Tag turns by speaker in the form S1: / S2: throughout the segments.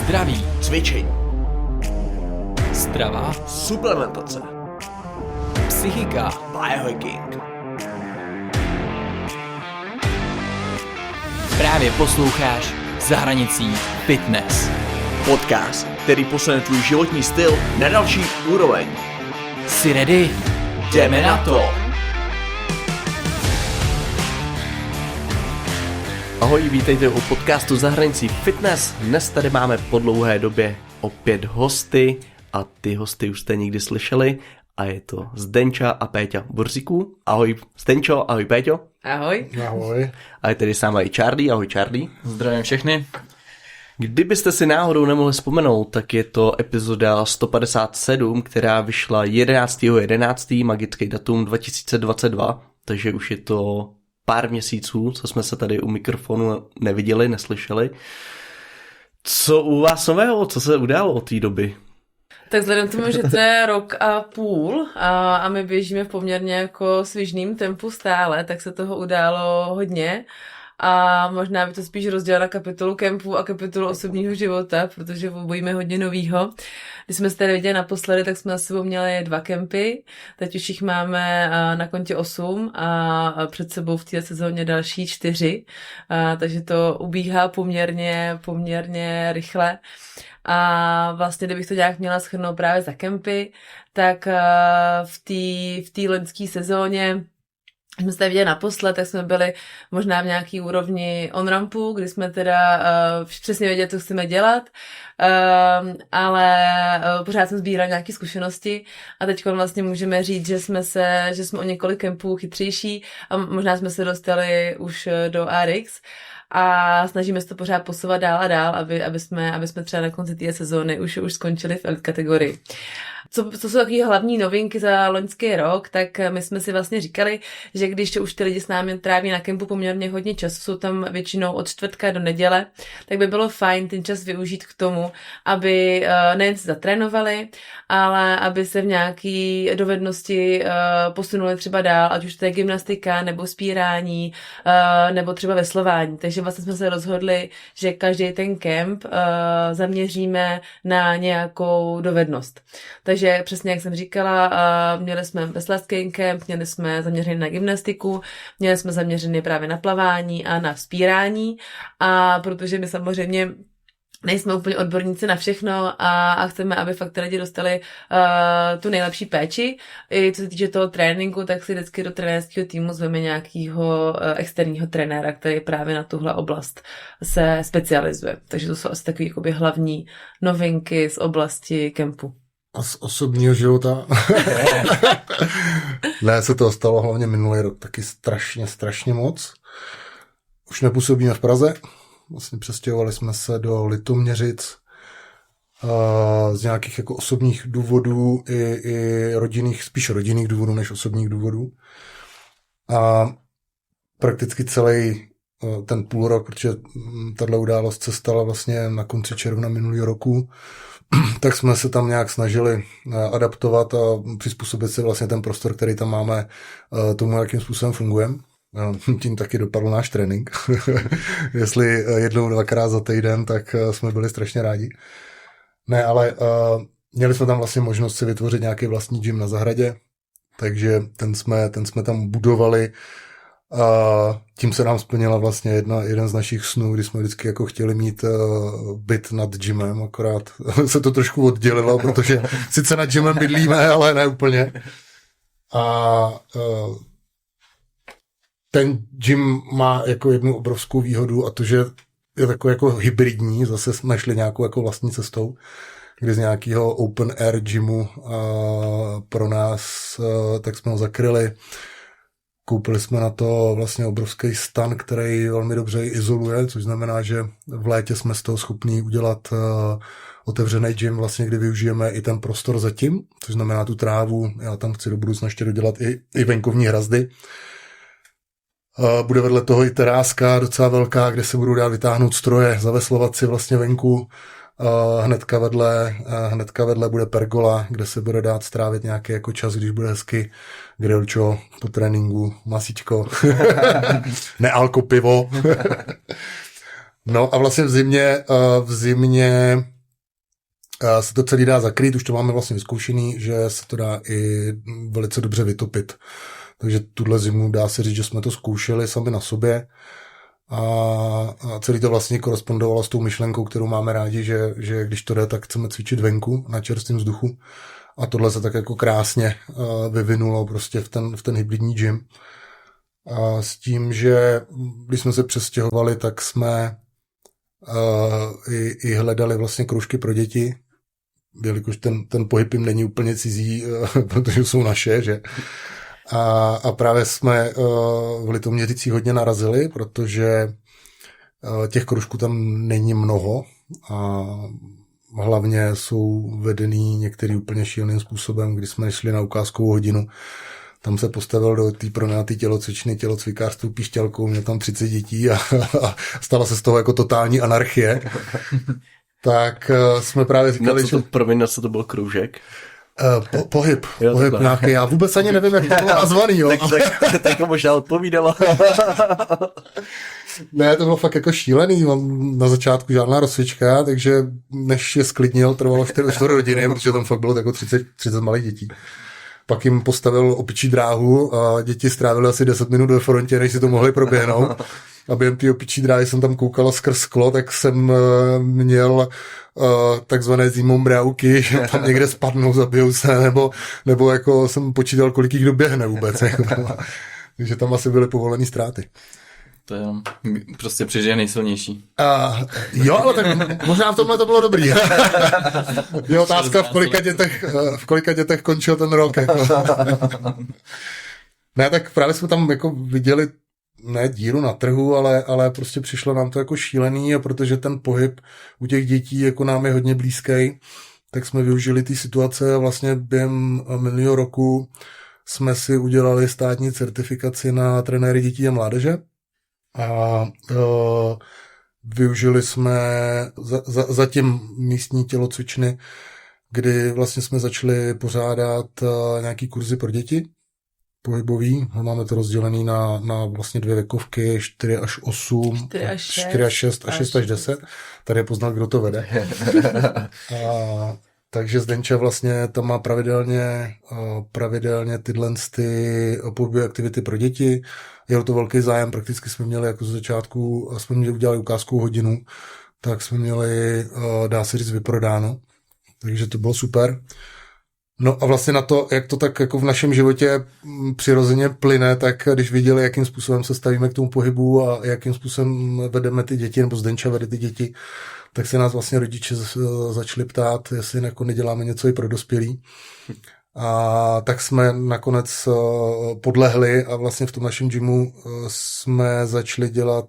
S1: Zdraví,
S2: cvičení,
S1: strava,
S2: suplementace,
S1: psychika,
S2: biohacking.
S1: Právě posloucháš Za hranicí fitness.
S2: Podcast, který posune tvůj životní styl na další úroveň.
S1: Jsi ready?
S2: Jdeme na to! Ahoj, vítejte u podcastu Za hranicí fitness. Dnes tady máme po dlouhé době opět hosty a ty hosty už jste někdy slyšeli a je to Zdenča a Péťa Borzíků. Ahoj Zdenčo, ahoj Péťo.
S3: Ahoj.
S4: Ahoj.
S2: A je tady s náma i Charlie, ahoj Charlie.
S1: Zdravím všechny.
S2: Kdybyste si náhodou nemohli vzpomenout, tak je to epizoda 157, která vyšla 11.11. magický datum 2022, takže už je to pár měsíců, co jsme se tady u mikrofonu neviděli, neslyšeli. Co u vás nového? Co se událo od té doby?
S3: Tak vzhledem k tomu, že to je rok a půl a my běžíme v poměrně jako svižným tempu stále, tak se toho událo hodně. A možná by to spíš rozdělila na kapitolu kempu a kapitolu osobního života, protože bojíme hodně novýho. Když jsme se tady viděli naposledy, tak jsme za sebou měli 2 kempy, teď už jich máme na kontě 8 a před sebou v té sezóně další 4, takže to ubíhá poměrně rychle. A vlastně, kdybych to nějak měla shrnout právě za kempy, tak v té loňské sezóně jsme se tady viděli naposled, tak jsme byli možná v nějaký úrovni on-rampu, kdy jsme teda přesně věděli, co chceme dělat, ale pořád jsme sbírali nějaké zkušenosti a teď vlastně můžeme říct, že jsme o několik kempů chytřejší a možná jsme se dostali už do RX a snažíme se to pořád posouvat dál a dál, aby jsme třeba na konci té sezóny už skončili v elite kategorii. Co jsou takové hlavní novinky za loňský rok, tak my jsme si vlastně říkali, že když už ty lidi s námi tráví na kempu poměrně hodně času, jsou tam většinou od čtvrtka do neděle, tak by bylo fajn ten čas využít k tomu, aby nejen se zatrénovali, ale aby se v nějaké dovednosti posunuli třeba dál, ať už to je gymnastika, nebo spírání, nebo třeba veslování. Takže vlastně jsme se rozhodli, že každý ten kemp zaměříme na nějakou dovednost. Takže přesně jak jsem říkala, měli jsme veslařský kemp, měli jsme zaměřený na gymnastiku, měli jsme zaměřený právě na plavání a na vzpírání a protože my samozřejmě nejsme úplně odborníci na všechno a chceme, aby fakt ty lidi dostali tu nejlepší péči. I co se týče toho tréninku, tak si vždycky do trenérského týmu zveme nějakého externího trenéra, který právě na tuhle oblast se specializuje. Takže to jsou asi takové jakoby hlavní novinky z oblasti kempu.
S4: A z osobního života? Ne, se to stalo hlavně minulý rok taky strašně moc. Už nepůsobíme v Praze. Vlastně přestěhovali jsme se do Litoměřic z nějakých jako osobních důvodů i rodinných, spíš rodinných důvodů než osobních důvodů. A prakticky celý ten půl rok, protože tato událost se stala vlastně na konci června minulého roku, tak jsme se tam nějak snažili adaptovat a přizpůsobit si vlastně ten prostor, který tam máme, tomu, jakým způsobem fungujeme. Tím taky dopadl náš trénink. Jestli 1-2krát za týden, tak jsme byli strašně rádi. Ne, ale měli jsme tam vlastně možnost si vytvořit nějaký vlastní gym na zahradě, takže ten jsme tam budovali. A tím se nám splnila vlastně jeden z našich snů, kdy jsme vždycky jako chtěli mít byt nad gymem, akorát se to trošku oddělilo, protože sice nad gymem bydlíme, ale ne úplně. A ten gym má jako jednu obrovskou výhodu a to, že je takový jako hybridní, zase jsme šli nějakou jako vlastní cestou, kdy z nějakého open air gymu pro nás, tak jsme ho zakryli. Koupili jsme na to vlastně obrovský stan, který velmi dobře izoluje, což znamená, že v létě jsme z toho schopní udělat otevřený gym, vlastně, kdy využijeme i ten prostor zatím, což znamená tu trávu. Já tam chci do budoucna ještě dodělat i venkovní hrazdy. Bude vedle toho i teráska docela velká, kde se budou dát vytáhnout stroje, zaveslovat si vlastně venku. Hnedka vedle bude pergola, kde se bude dát strávit nějaký jako čas, když bude hezky grillčo po tréninku, masíčko, nealko pivo. No a vlastně v zimě se to celý dá zakrýt, už to máme vlastně vyzkoušený, že se to dá i velice dobře vytopit. Takže tuhle zimu dá se říct, že jsme to zkoušeli sami na sobě a celý to vlastně korespondovalo s tou myšlenkou, kterou máme rádi, že když to jde, tak chceme cvičit venku na čerstvém vzduchu a tohle se tak jako krásně vyvinulo prostě v ten hybridní gym. A s tím, že když jsme se přestěhovali, tak jsme i hledali vlastně kroužky pro děti, jelikož ten pohyb jim není úplně cizí, protože jsou naše, že? A právě jsme v Litoměřicích hodně narazili, protože těch kroužků tam není mnoho a hlavně jsou vedený některý úplně šíleným způsobem, kdy jsme šli na ukázkovou hodinu. Tam se postavil do té pronátý tělocvičny, tělocvikář s tou píšťalkou, měl tam 30 dětí a stala se z toho jako totální anarchie. Tak jsme právě říkali,
S2: že... Promiň, co to byl kroužek?
S4: Pohyb nějaký. Já vůbec ani nevím, jak to bylo nazvaný. Jo.
S2: tak to možná odpovídala.
S4: Ne, to bylo fakt jako šílený. Na začátku žádná rozcvička, takže než je sklidnil, trvalo 4 hodiny, protože tam fakt bylo jako 30 malých dětí. Pak jim postavil opičí dráhu a děti strávily asi 10 minut ve frontě, než si to mohli proběhnout. A během té opičí dráhy jsem tam koukala skrz sklo, tak jsem měl takzvané zimomrávky, že tam někde spadnou, zabijou se, nebo jako jsem počítal, kolik jich doběhne vůbec. Takže tam asi byly povolené ztráty.
S1: To je prostě přežije nejsilnější.
S4: Jo, ale tak možná v tomhle to bylo dobrý. Je otázka, v kolika dětech končil ten rok. Jako. Ne, tak právě jsme tam jako viděli ne díru na trhu, ale prostě přišlo nám to jako šílený a protože ten pohyb u těch dětí jako nám je hodně blízký, tak jsme využili ty situace a vlastně během minulého roku jsme si udělali státní certifikaci na trenéry dětí a mládeže a využili jsme zatím místní tělocvičny, kdy vlastně jsme začali pořádat nějaký kurzy pro děti pohybový. Máme to rozdělený na vlastně 2 věkovky, 4 až 8, 4 až 6 a 6 až 10. Tady je poznat, kdo to vede. Takže Zdenča vlastně tam má pravidelně tyhle pohybové aktivity pro děti. Je to velký zájem, prakticky jsme měli jako z začátku, jsme udělali ukázkovou hodinu, tak jsme měli, dá se říct, vyprodáno. Takže to bylo super. No a vlastně na to, jak to tak jako v našem životě přirozeně plyne, tak když viděli, jakým způsobem se stavíme k tomu pohybu a jakým způsobem vedeme ty děti, nebo Zdenča vede ty děti, tak se nás vlastně rodiče začali ptát, jestli jako neděláme něco i pro dospělí. A tak jsme nakonec podlehli a vlastně v tom našem gymu jsme začali dělat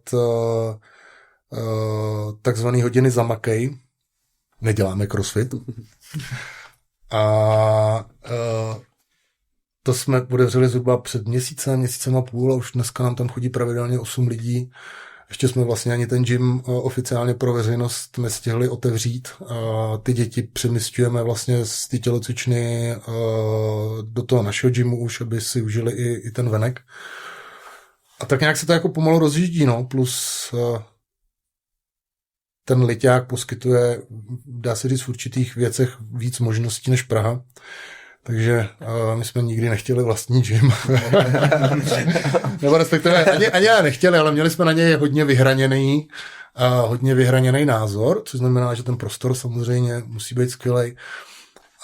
S4: takzvané hodiny za makej. Neděláme crossfit. A to jsme otevřeli zhruba před měsícem a půl a už dneska nám tam chodí pravidelně 8 lidí. Ještě jsme vlastně ani ten gym oficiálně pro veřejnost nestihli otevřít. Ty děti přemysťujeme vlastně z té tělocvičny do toho našeho gymu už, aby si užili i ten venek. A tak nějak se to jako pomalu rozjíždí, no, plus ten Liťák poskytuje, dá se říct, v určitých věcech víc možností než Praha. Takže my jsme nikdy nechtěli vlastní gym. Nebo respektive ani já nechtěli, ale měli jsme na něj hodně vyhraněný názor, což znamená, že ten prostor samozřejmě musí být skvělej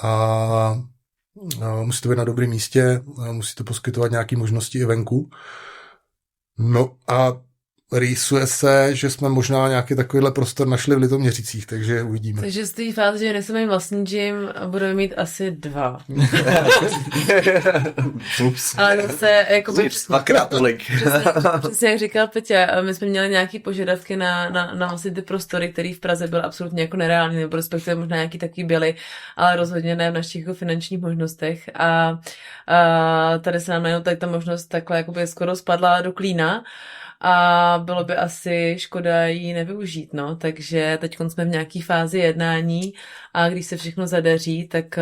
S4: a musí to být na dobrém místě, musí to poskytovat nějaké možnosti i venku. No a rýsuje se, že jsme možná nějaký takovýhle prostor našli v Litoměřicích, takže uvidíme.
S3: Takže z té fáze, že neseme vlastní gym, budeme mít asi 2. Ale zase, jakoby...
S2: Dvakrát tolik.
S3: Přesně jak říkal Peťa, my jsme měli nějaký požadavky na vlastně ty prostory, které v Praze byly absolutně jako nereální, nebo respektive možná nějaký taky byly, ale rozhodně ne v našich jako finančních možnostech. A tady se nám najednou tady ta možnost takhle jakoby skoro spadla do klína. A bylo by asi škoda ji nevyužít, no, takže teď jsme v nějaký fázi jednání a když se všechno zadaří, tak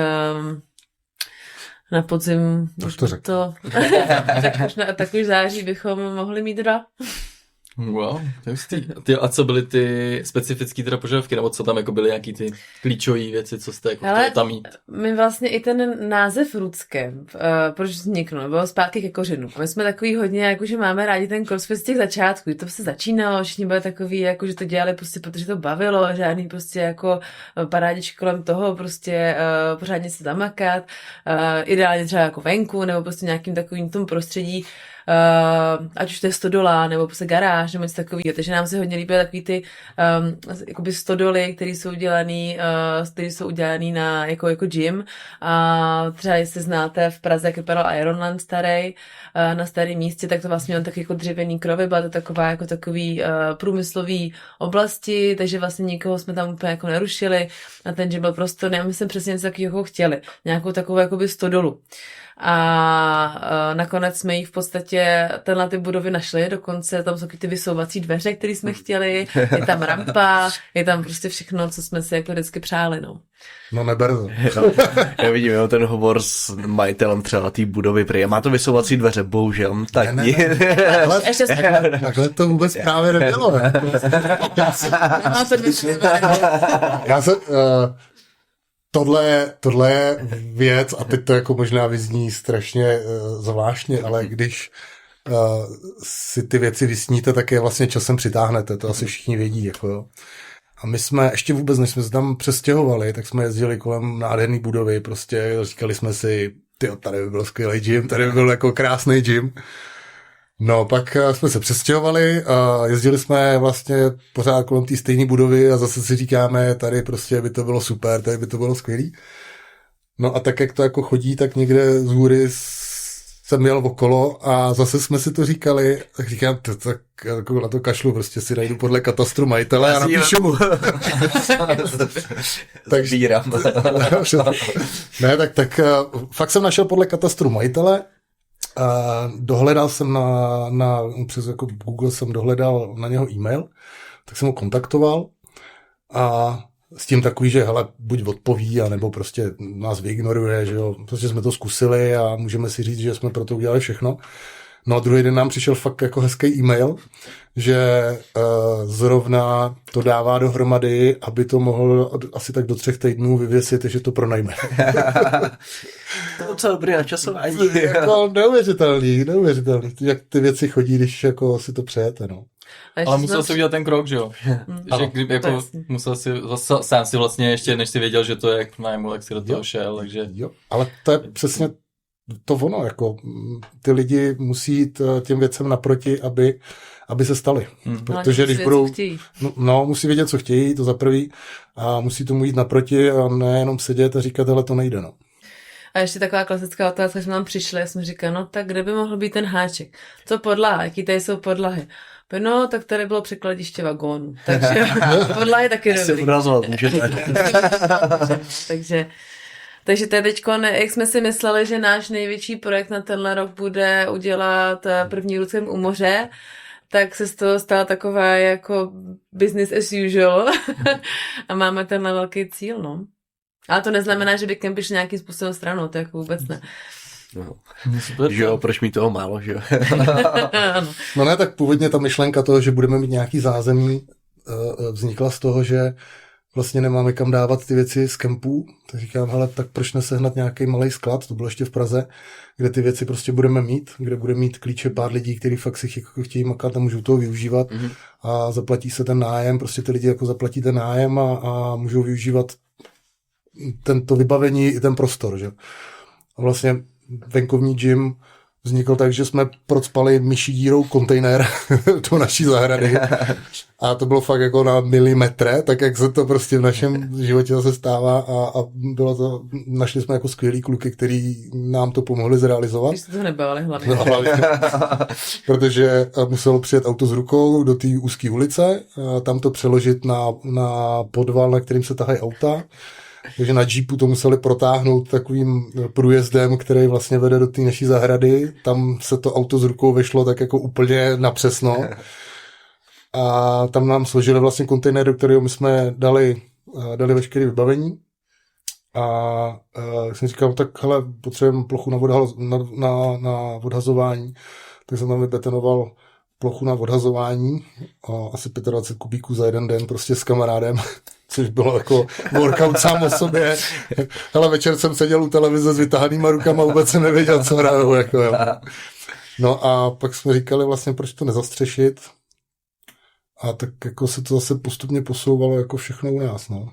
S3: na podzim
S4: tak
S3: tak už září bychom mohli mít 2.
S1: Wow, to je hustý. A co byly ty specifické teda požadavky, nebo co tam jako byly nějaký ty klíčové věci, co jste jako chtěli tam mít?
S3: My vlastně i ten název Roots Camp, proč vzniknul, bylo zpátky ke kořenu. My jsme takový hodně, jakože máme rádi ten crossfit z těch začátků, to se začínalo, všichni byli takový, jako, že to dělali prostě, protože to bavilo, žádný prostě jako parádičky kolem toho, prostě pořádně se zamakat, ideálně třeba jako venku, nebo prostě nějakým takovým tom prostředí, ať už to je stodola, nebo prostě garáž, nebo něco takového. Takže nám se hodně líbí takový ty jakoby stodoly, které jsou udělaný na jako gym. A třeba jestli znáte v Praze, jak vypadal Ironland starý, na starém místě, tak to vlastně měl taky jako dřevěný krovy, byla to taková jako takový průmyslový oblasti, takže vlastně nikoho jsme tam úplně jako nerušili a ten gym byl prostorný a my jsme přesně něco takového chtěli. Nějakou takovou jakoby stodolu. A nakonec jsme jí v podstatě tenhle ty budovy našli, dokonce tam jsou ty vysouvací dveře, které jsme chtěli, je tam rampa, je tam prostě všechno, co jsme si jako vždycky přáli, no.
S4: No neber to.
S2: Já vidím jenom ten hovor s majitelem třeba té budovy, prý. Má to vysouvací dveře, bohužel. Tak
S4: Ne. Takhle to vůbec právě nebylo. Ne? Já se... Tohle je věc, a teď to jako možná vyzní strašně zvláštně, ale když si ty věci vysníte, tak je vlastně časem přitáhnete, to asi všichni vědí. Jako jo. A my jsme, ještě vůbec, než jsme se tam přestěhovali, tak jsme jezdili kolem nádherný budovy, prostě říkali jsme si, tyjo, tady by byl skvělý gym, tady by byl jako krásný gym. No, pak jsme se přestěhovali a jezdili jsme vlastně pořád kolem té stejné budovy a zase si říkáme, tady prostě by to bylo super, tady by to bylo skvělý. No a tak, jak to jako chodí, tak někde z hůry jsem jel okolo a zase jsme si to říkali, tak říkám, tak jako na to kašlu, prostě si najdu podle katastru majitele a napíšu mu.
S2: Takže
S4: ne, tak fakt jsem našel podle katastru majitele. Dohledal jsem přes jako Google jsem dohledal na něho e-mail, tak jsem ho kontaktoval a s tím takový, že hele, buď odpoví, anebo prostě nás vyignoruje, že jo, prostě jsme to zkusili a můžeme si říct, že jsme pro to udělali všechno. No a druhý den nám přišel fakt jako hezký e-mail, že zrovna to dává dohromady, aby to mohl asi tak do 3 týdnů vyvěsit, že to pronajme.
S2: To je docela dobrý načasování.
S4: Jako neuvěřitelný, jak ty věci chodí, když jako si to přejete, no.
S1: Ale musel si udělat ten krok, že jo? Že jako musel si, sám si vlastně ještě, než si věděl, že to je k nájmu, tak si do toho šel, takže...
S4: Jo, ale to je přesně to ono, jako ty lidi musí jít těm věcem naproti, aby se staly. Protože když budou... No, musí vědět, co chtějí, to za prvý, a musí tomu jít naproti a nejenom sedět a říkat, hele, to nejde, no.
S3: A ještě taková klasická otázka, že jsme tam přišli a jsme říkali, no tak kde by mohl být ten háček? Co podlaha? Jaký tady jsou podlahy? No, tak tady bylo překladiště vagónu. Takže podlahy taky dobrý.
S2: Se odrazovat můžete.
S3: Takže to je teďko, jak jsme si mysleli, že náš největší projekt na tenhle rok bude udělat první Roots Camp u moře, tak se z toho stala taková jako business as usual a máme tenhle velký cíl, no. Ale to neznamená, že by kempy šli nějakým způsobem stranou, to jako vůbec ne.
S2: No. Že jo, proč mi toho málo, že jo?
S4: No ne, tak původně ta myšlenka toho, že budeme mít nějaký zázemí, vznikla z toho, že vlastně nemáme kam dávat ty věci z kempů, tak říkám, hele, tak proč nesehnat nějaký malý sklad, to bylo ještě v Praze, kde ty věci prostě budeme mít, kde bude mít klíče pár lidí, kteří fakt si chtějí makat a můžou toho využívat a zaplatí se ten nájem, prostě ty lidi jako zaplatí ten nájem a můžou využívat tento vybavení i ten prostor, že? A vlastně venkovní gym vznikl tak, že jsme procpali myší dírou kontejner do naší zahrady. A to bylo fakt jako na milimetr, tak jak se to prostě v našem životě zase stává a bylo to, našli jsme jako skvělý kluky, který nám to pomohli zrealizovat.
S3: Když jste to nebavili hlavně.
S4: No, hlavně. Protože muselo přijet auto s rukou do té úzké ulice, tam to přeložit na podval, na kterým se tahají auta. Takže na Jeepu to museli protáhnout takovým průjezdem, který vlastně vede do té naší zahrady. Tam se to auto s rukou vešlo tak jako úplně napřesno. A tam nám složili vlastně kontejner, do kterého my jsme dali veškeré vybavení. A jsem říkal, tak hele, potřebujeme plochu na odhazování. Tak jsem tam vybetonoval plochu na odhazování, asi 25 kubíků za jeden den prostě s kamarádem, což bylo jako workout sám o sobě. Ale večer jsem seděl u televize s vytahanýma rukama, vůbec jsem nevěděl, co hraju. Jako, jo. No a pak jsme říkali vlastně, proč to nezastřešit. A tak jako se to zase postupně posouvalo jako všechno u nás. No.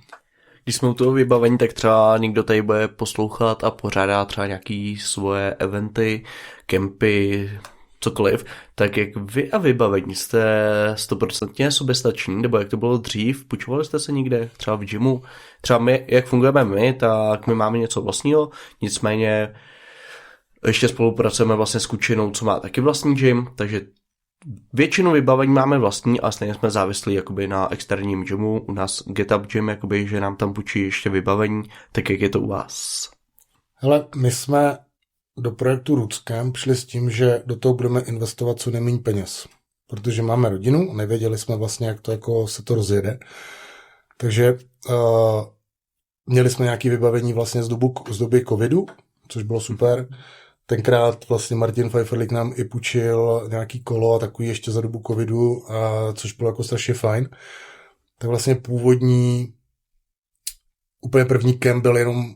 S2: Když jsme u toho vybavení, tak třeba někdo tady bude poslouchat a pořádá třeba nějaký svoje eventy, kempy, cokoliv, tak jak vy a vybavení jste 100% soběstační, nebo jak to bylo dřív, půjčovali jste se někde, třeba v gymu, třeba my, jak fungujeme my, tak my máme něco vlastního, nicméně ještě spolupracujeme vlastně s Kučinou, co má taky vlastní gym, takže většinu vybavení máme vlastní a stejně jsme závislí jakoby na externím gymu, u nás GetUp Gym, jakoby, že nám tam půjčí ještě vybavení, tak jak je to u vás?
S4: Hele, my jsme do projektu Rootscamp šli s tím, že do toho budeme investovat co nejméně peněz, protože máme rodinu, nevěděli jsme vlastně, jak to jako se to rozjede, takže měli jsme nějaké vybavení vlastně z doby covidu, což bylo super. Tenkrát vlastně Martin Pfeifferlik nám i půjčil nějaký kolo a takový ještě za dobu covidu, což bylo jako strašně fajn. Tak vlastně původní, úplně první camp byl jenom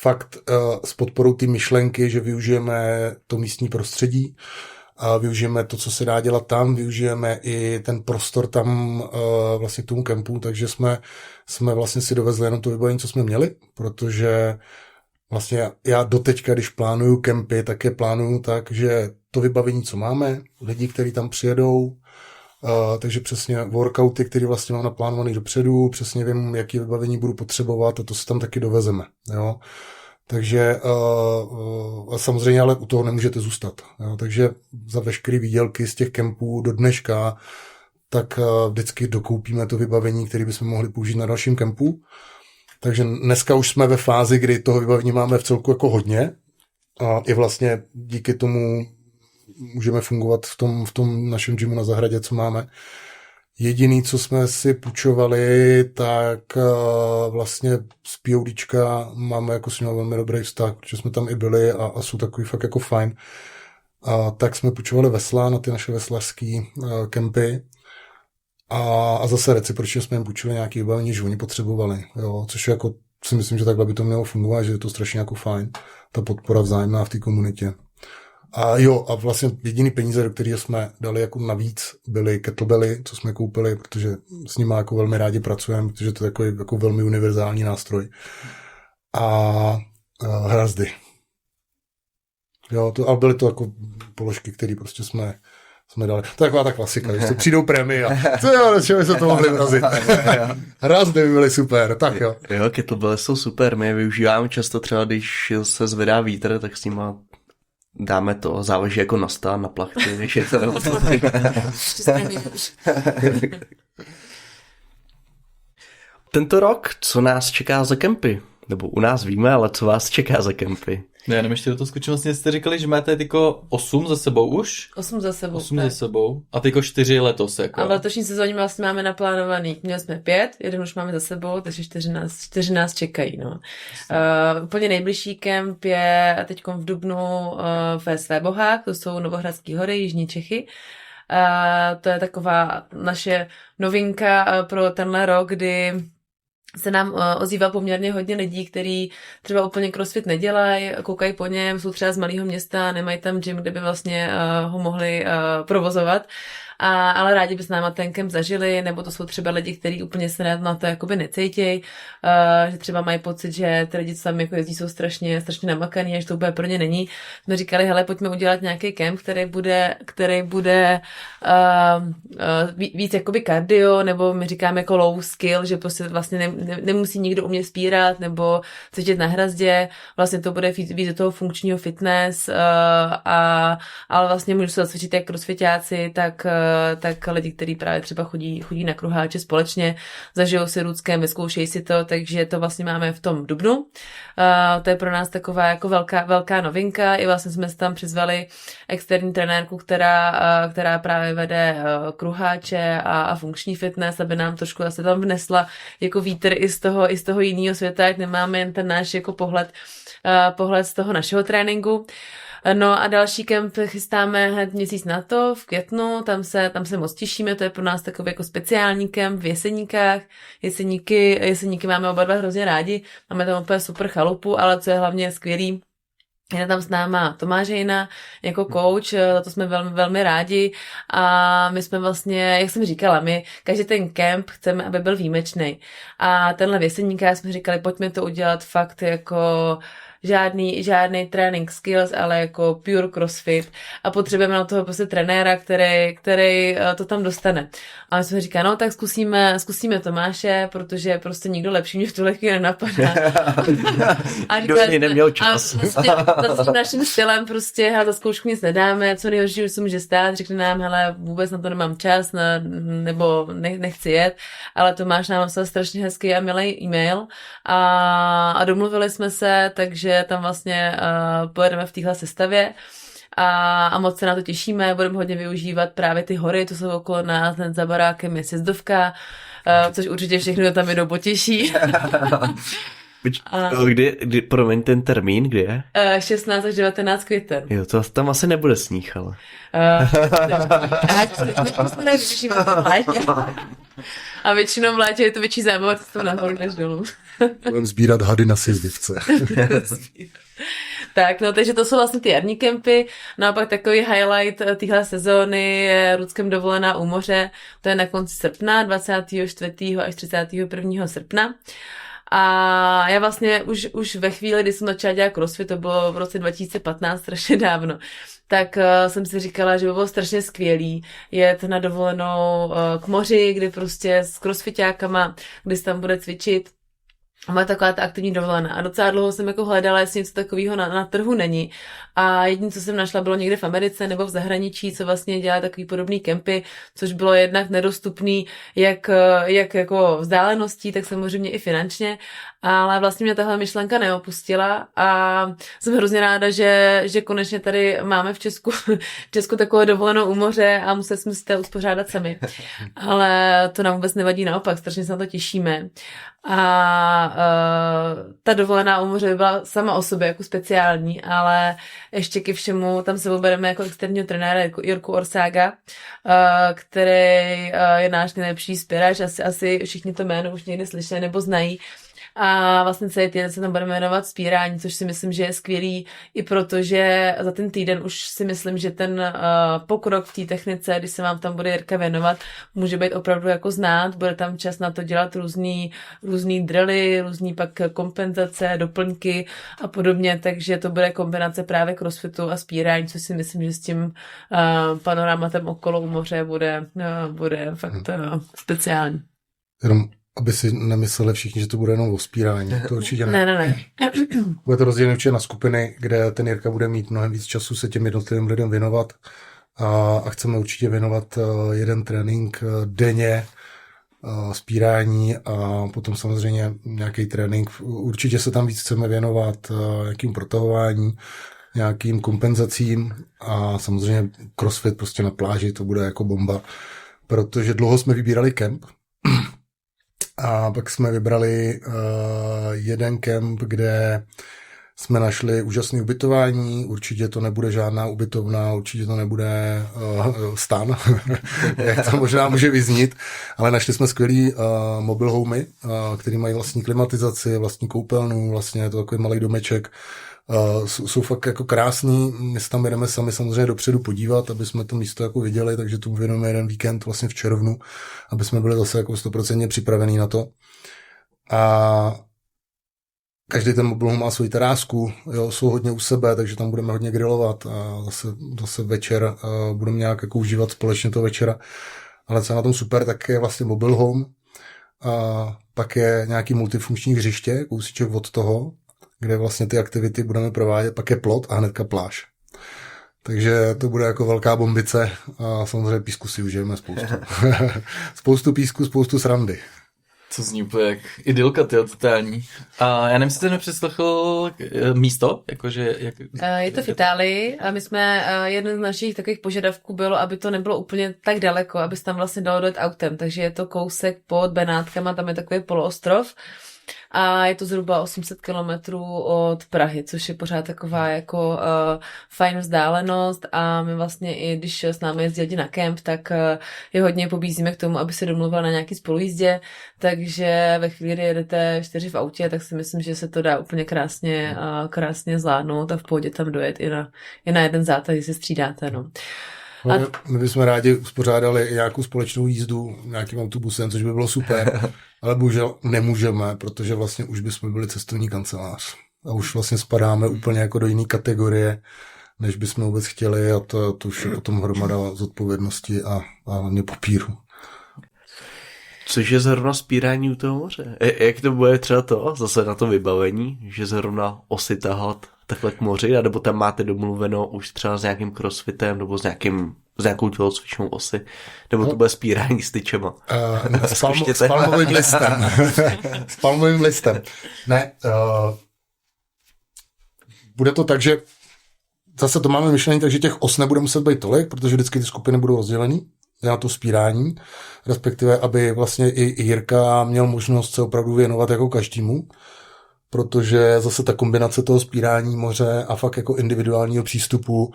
S4: fakt s podporou té myšlenky, že využijeme to místní prostředí a využijeme to, co se dá dělat tam, využijeme i ten prostor tam vlastně k tomu kempu, takže jsme vlastně si dovezli jenom to vybavení, co jsme měli, protože vlastně já doteďka, když plánuju kempy, tak je plánuju tak, že to vybavení, co máme, lidi, kteří tam přijedou, takže přesně workouty, které vlastně mám naplánovaný dopředu, přesně vím, jaký vybavení budu potřebovat a to si tam taky dovezeme. Jo? Takže samozřejmě ale u toho nemůžete zůstat. Jo? Takže za veškeré výdělky z těch kempů do dneška, tak vždycky dokoupíme to vybavení, které bychom mohli použít na dalším kempu. Takže dneska už jsme ve fázi, kdy toho vybavení máme v celku jako hodně a i vlastně díky tomu můžeme fungovat v tom našem gymu na zahradě, co máme. Jediný, co jsme si půjčovali, tak vlastně z PODčka máme jako s ním velmi dobrý vztah, protože jsme tam i byli a jsou takový fakt jako fajn. Tak jsme půjčovali vesla na ty naše veslařské kempy. A zase recipročně jsme jim půjčili nějaké vybavení, že oni potřebovali, jo, což jako si myslím, že takhle by to mělo fungovat, že je to strašně jako fajn, ta podpora vzájemná v té komunitě. A jo, a vlastně jediný peníze, do kterých jsme dali jako navíc, byly kettlebelly, co jsme koupili, protože s nimi jako velmi rádi pracujeme, protože to je jako velmi univerzální nástroj. A hrazdy. Jo, ale byly to jako položky, které prostě jsme dali. To je taková ta klasika, když to přijdou prémie a co jo, do čeho se to mohli vrazit. Hrazdy by byly super, tak jo.
S2: Jo, kettlebelly jsou super, my je využíváme často třeba, když se zvedá vítr, tak s nima dáme to, záleží jako na stán, na plachty, když je to Tento rok, co nás čeká za kempy? Nebo u nás víme, ale co vás čeká za kempy?
S1: Ne, jenom ještě do toho skočím, vlastně jste říkali, že máte tyko 8 za sebou už?
S3: 8 za sebou.
S1: 8 za sebou. A tyko 4 letos. Jako.
S3: A v letošní sezóně vlastně máme naplánovaný. Měli jsme 5, jeden už máme za sebou, takže 4 nás čekají. No. Úplně nejbližší kemp je teď v dubnu ve Svébohách, to jsou Novohradské hory, Jižní Čechy. To je taková naše novinka pro tenhle rok, kdy se nám ozývá poměrně hodně lidí, kteří třeba úplně crossfit nedělají, koukají po něm, jsou třeba z malého města, nemají tam gym, kde by vlastně ho mohli provozovat. Ale rádi by s náma ten kemp zažili, nebo to jsou třeba lidi, kteří úplně se na to jakoby necítějí, že třeba mají pocit, že ty lidi, co tam jako jezdí, jsou strašně namakaný, a že to úplně pro ně není. Jsme říkali, hele, pojďme udělat nějaký kemp, který bude víc jakoby cardio, nebo my říkáme jako low skill, že prostě vlastně nemusí nikdo umět spírat, nebo cvičit na hrazdě, vlastně to bude víc do toho funkčního fitness, ale vlastně můžu se zacvičit jak crossfitáci, tak lidi, kteří právě třeba chodí na kruháče společně, zažijou si Rootscamp, vyzkoušejí si to, takže to vlastně máme v tom dubnu. To je pro nás taková jako velká novinka. I vlastně jsme tam přizvali externí trenérku, která právě vede kruháče a funkční fitness, aby nám trošku zase tam vnesla jako vítr i z toho jiného světa, ať nemáme jen ten náš jako pohled z toho našeho tréninku. No a další kemp chystáme hned měsíc na to, v květnu, tam tam se moc těšíme, to je pro nás takový jako speciální kemp v Jeseníkách. Jeseníky máme oba dva hrozně rádi, máme tam úplně super chalupu, ale co je hlavně skvělý, je tam s náma Tomáš Hejna jako coach, za to jsme velmi, velmi rádi a my jsme vlastně, jak jsem říkala, my každý ten kemp chceme, aby byl výjimečný. A tenhle v Jeseníkách jsme říkali, pojďme to udělat fakt jako žádný training skills, ale jako pure crossfit a potřebujeme na toho prostě trenéra, který to tam dostane. A my jsme říkali, no tak zkusíme Tomáše, protože prostě nikdo lepší mě v tuhle chvíli nenapadá. A
S2: říkali, neměl čas.
S3: A prostě za tím naším stylem prostě, hele, za zkoušku nic nedáme, co nejhorší, se může stát, řekne nám, hele, vůbec na to nemám čas, nebo nechci jet, ale Tomáš nám napsal strašně hezký a milý e-mail a domluvili jsme se, takže tam vlastně pojedeme v téhle sestavě a moc se na to těšíme, budeme hodně využívat právě ty hory, to jsou okolo nás, hned za barákem je sjezdovka, což určitě všechno tam jdou potěší.
S2: Promiň, ten termín, kdy je?
S3: 16 až 19 květen.
S2: Jo, to tam asi nebude sníh, ale.
S3: A většinou v létě je to větší zábava, to nahoru než dolů.
S4: Budeme sbírat hady na sjezdivce.
S3: Tak, no, takže to jsou vlastně ty jarní kempy. No a pak takový highlight téhle sezóny je Rudském dovolená u moře. To je na konci srpna, 24. až 31. srpna. A já vlastně už ve chvíli, kdy jsem začala dělat crossfit, to bylo v roce 2015, strašně dávno, tak jsem si říkala, že by bylo strašně skvělý jet na dovolenou k moři, kdy prostě s crossfitákama, kdy se tam bude cvičit. A má taková ta aktivní dovolená. A docela dlouho jsem jako hledala, jestli něco takového na trhu není. A jediné, co jsem našla, bylo někde v Americe nebo v zahraničí, co vlastně dělá takový podobný kempy, což bylo jednak nedostupný jak jako vzdáleností, tak samozřejmě i finančně. Ale vlastně mě tahle myšlenka neopustila a jsem hrozně ráda, že konečně tady máme v Česku takovou dovolenou u moře a museli jsme si to uspořádat sami. Ale to nám vůbec nevadí, naopak, strašně se na to těšíme. A ta dovolená u moře by byla sama o sobě jako speciální, ale ještě ke všemu tam se obereme jako externího trenéra Jirku Orsága, který je náš nejlepší spěrač, asi všichni to jméno už někdy slyšeli nebo znají. A vlastně celý týden se tam budeme jmenovat vzpírání, což si myslím, že je skvělý, i protože za ten týden už si myslím, že ten pokrok v té technice, když se vám tam bude Jirka věnovat, může být opravdu jako znát, bude tam čas na to dělat různý drily, různý pak kompenzace, doplňky a podobně, takže to bude kombinace právě crossfitu a vzpírání, což si myslím, že s tím panoramatem okolo u moře bude fakt speciální.
S4: Jenom aby si nemysleli všichni, že to bude jenom o vzpírání. To určitě ne.
S3: Ne.
S4: Bude to rozdělené určitě na skupiny, kde ten Jirka bude mít mnohem víc času se těm jednotlivým lidem věnovat a chceme určitě věnovat jeden trénink denně vzpírání a potom samozřejmě nějaký trénink. Určitě se tam víc chceme věnovat nějakým protahování, nějakým kompenzacím a samozřejmě crossfit prostě na pláži, to bude jako bomba, protože dlouho jsme vybírali kemp. A pak jsme vybrali jeden kemp, kde jsme našli úžasné ubytování, určitě to nebude žádná ubytovna, určitě to nebude stan, jak to možná může vyznít, ale našli jsme skvělý mobile homey, který mají vlastní klimatizaci, vlastní koupelnu, vlastně je to takový malý domeček. Jsou fakt jako krásný, my se tam jdeme sami samozřejmě dopředu podívat, aby jsme to místo jako viděli, takže tu věnujeme jeden víkend vlastně v červnu, aby jsme byli zase jako 100% připravení na to. A každý ten mobil má svoji terásku, jo, jsou hodně u sebe, takže tam budeme hodně grillovat a zase večer budeme nějak jako užívat společně toho večera. Ale co je na tom super, tak je vlastně mobile home, a pak je nějaký multifunkční hřiště, kousíček od toho, kde vlastně ty aktivity budeme provádět, pak je plot a hnedka pláž. Takže to bude jako velká bombice a samozřejmě písku si užijeme spoustu. Spoustu písku, spoustu srandy.
S1: Co zní úplně jak idylka, tyjo, totální. A já nevím, jestli jste nepřeslechl místo, jakože...
S3: Je to v Itálii a my jsme, jeden z našich takových požadavků bylo, aby to nebylo úplně tak daleko, aby se tam vlastně dalo dojet autem, takže je to kousek pod Benátkama, tam je takový poloostrov a je to zhruba 800 kilometrů od Prahy, což je pořád taková jako fajn vzdálenost a my vlastně i když s námi jezdí na kemp, tak je hodně pobízíme k tomu, aby se domluvila na nějaký spolujízdě, takže ve chvíli, kdy jedete 4 v autě, tak si myslím, že se to dá úplně krásně zvládnout a v pohodě tam dojet i na jeden zátah, když se střídáte, no.
S4: My bychom rádi uspořádali nějakou společnou jízdu nějakým autobusem, což by bylo super, ale bohužel nemůžeme, protože vlastně už bychom byli cestovní kancelář a už vlastně spadáme úplně jako do jiné kategorie, než bychom vůbec chtěli a to už je potom hromada zodpovědnosti a hlavně papíru.
S2: Což je zrovna spírání u toho moře. Jak to bude třeba to, zase na to vybavení, že zrovna osy tahat takhle k moři, nebo tam máte domluveno už třeba s nějakým crossfitem, nebo s nějakou tělocvičnou osy, nebo to bude spírání s tyčema.
S4: S palmovým listem. S palmovým listem. Ne, bude to tak, že zase to máme myšlení, takže těch os nebude muset být tolik, protože vždycky ty skupiny budou rozdělený na to spírání, respektive, aby vlastně i Jirka měl možnost se opravdu věnovat jako každému, protože zase ta kombinace toho spírání moře a fakt jako individuálního přístupu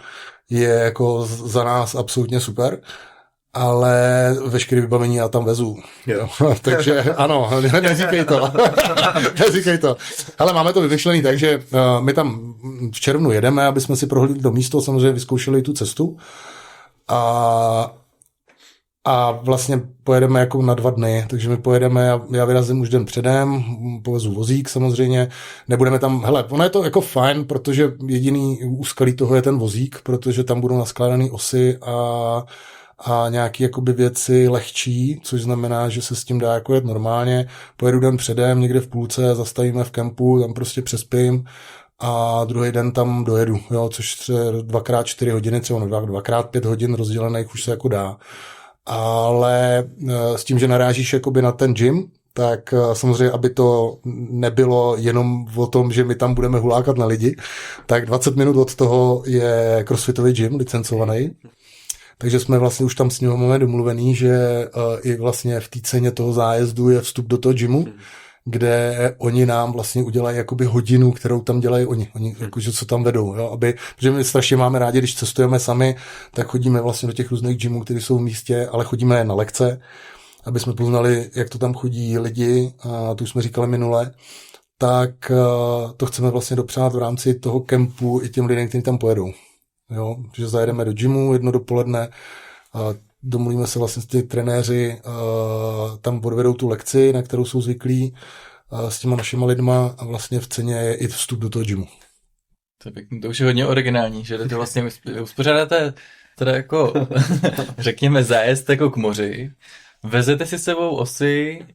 S4: je jako za nás absolutně super, ale veškeré vybavení já tam vezu. Jo. Takže ano, neříkej to. Neříkej to. Ale máme to vymyšlený, takže my tam v červnu jedeme, aby jsme si prohlídli to místo, samozřejmě vyzkoušeli tu cestu a vlastně pojedeme jako na 2 dny, takže my pojedeme, já vyrazím už den předem, povezu vozík samozřejmě, nebudeme tam, hele, ono je to jako fajn, protože jediný úskalí toho je ten vozík, protože tam budou naskládané osy a nějaké jakoby věci lehčí, což znamená, že se s tím dá jako jet normálně, pojedu den předem, někde v půlce, zastavíme v kempu, tam prostě přespím a druhý den tam dojedu, jo, což 2x4 hodiny, třeba 2x5 hodin rozdělených už se jako dá. Ale s tím, že narážíš jakoby na ten gym, tak samozřejmě, aby to nebylo jenom o tom, že my tam budeme hulákat na lidi, tak 20 minut od toho je crossfitový gym licencovaný. Takže jsme vlastně už tam s ním máme domluvený, že i vlastně v té ceně toho zájezdu je vstup do toho gymu, kde oni nám vlastně udělají jakoby hodinu, kterou tam dělají oni jakože co tam vedou, jo, protože my strašně máme rádi, když cestujeme sami, tak chodíme vlastně do těch různých gymů, které jsou v místě, ale chodíme na lekce, aby jsme poznali, jak to tam chodí lidi, a to už jsme říkali minule, tak to chceme vlastně dopřát v rámci toho kempu i těm lidem, kteří tam pojedou. Jo, že zajedeme do gymu jedno dopoledne, domluvíme se vlastně s ty trenéři, tam odvedou tu lekci, na kterou jsou zvyklí s těma našima lidma a vlastně v ceně je i vstup do toho gymu.
S1: To už je hodně originální, že to vlastně uspořádáte teda jako, řekněme, zájezd jako k moři, vezete si sebou osy,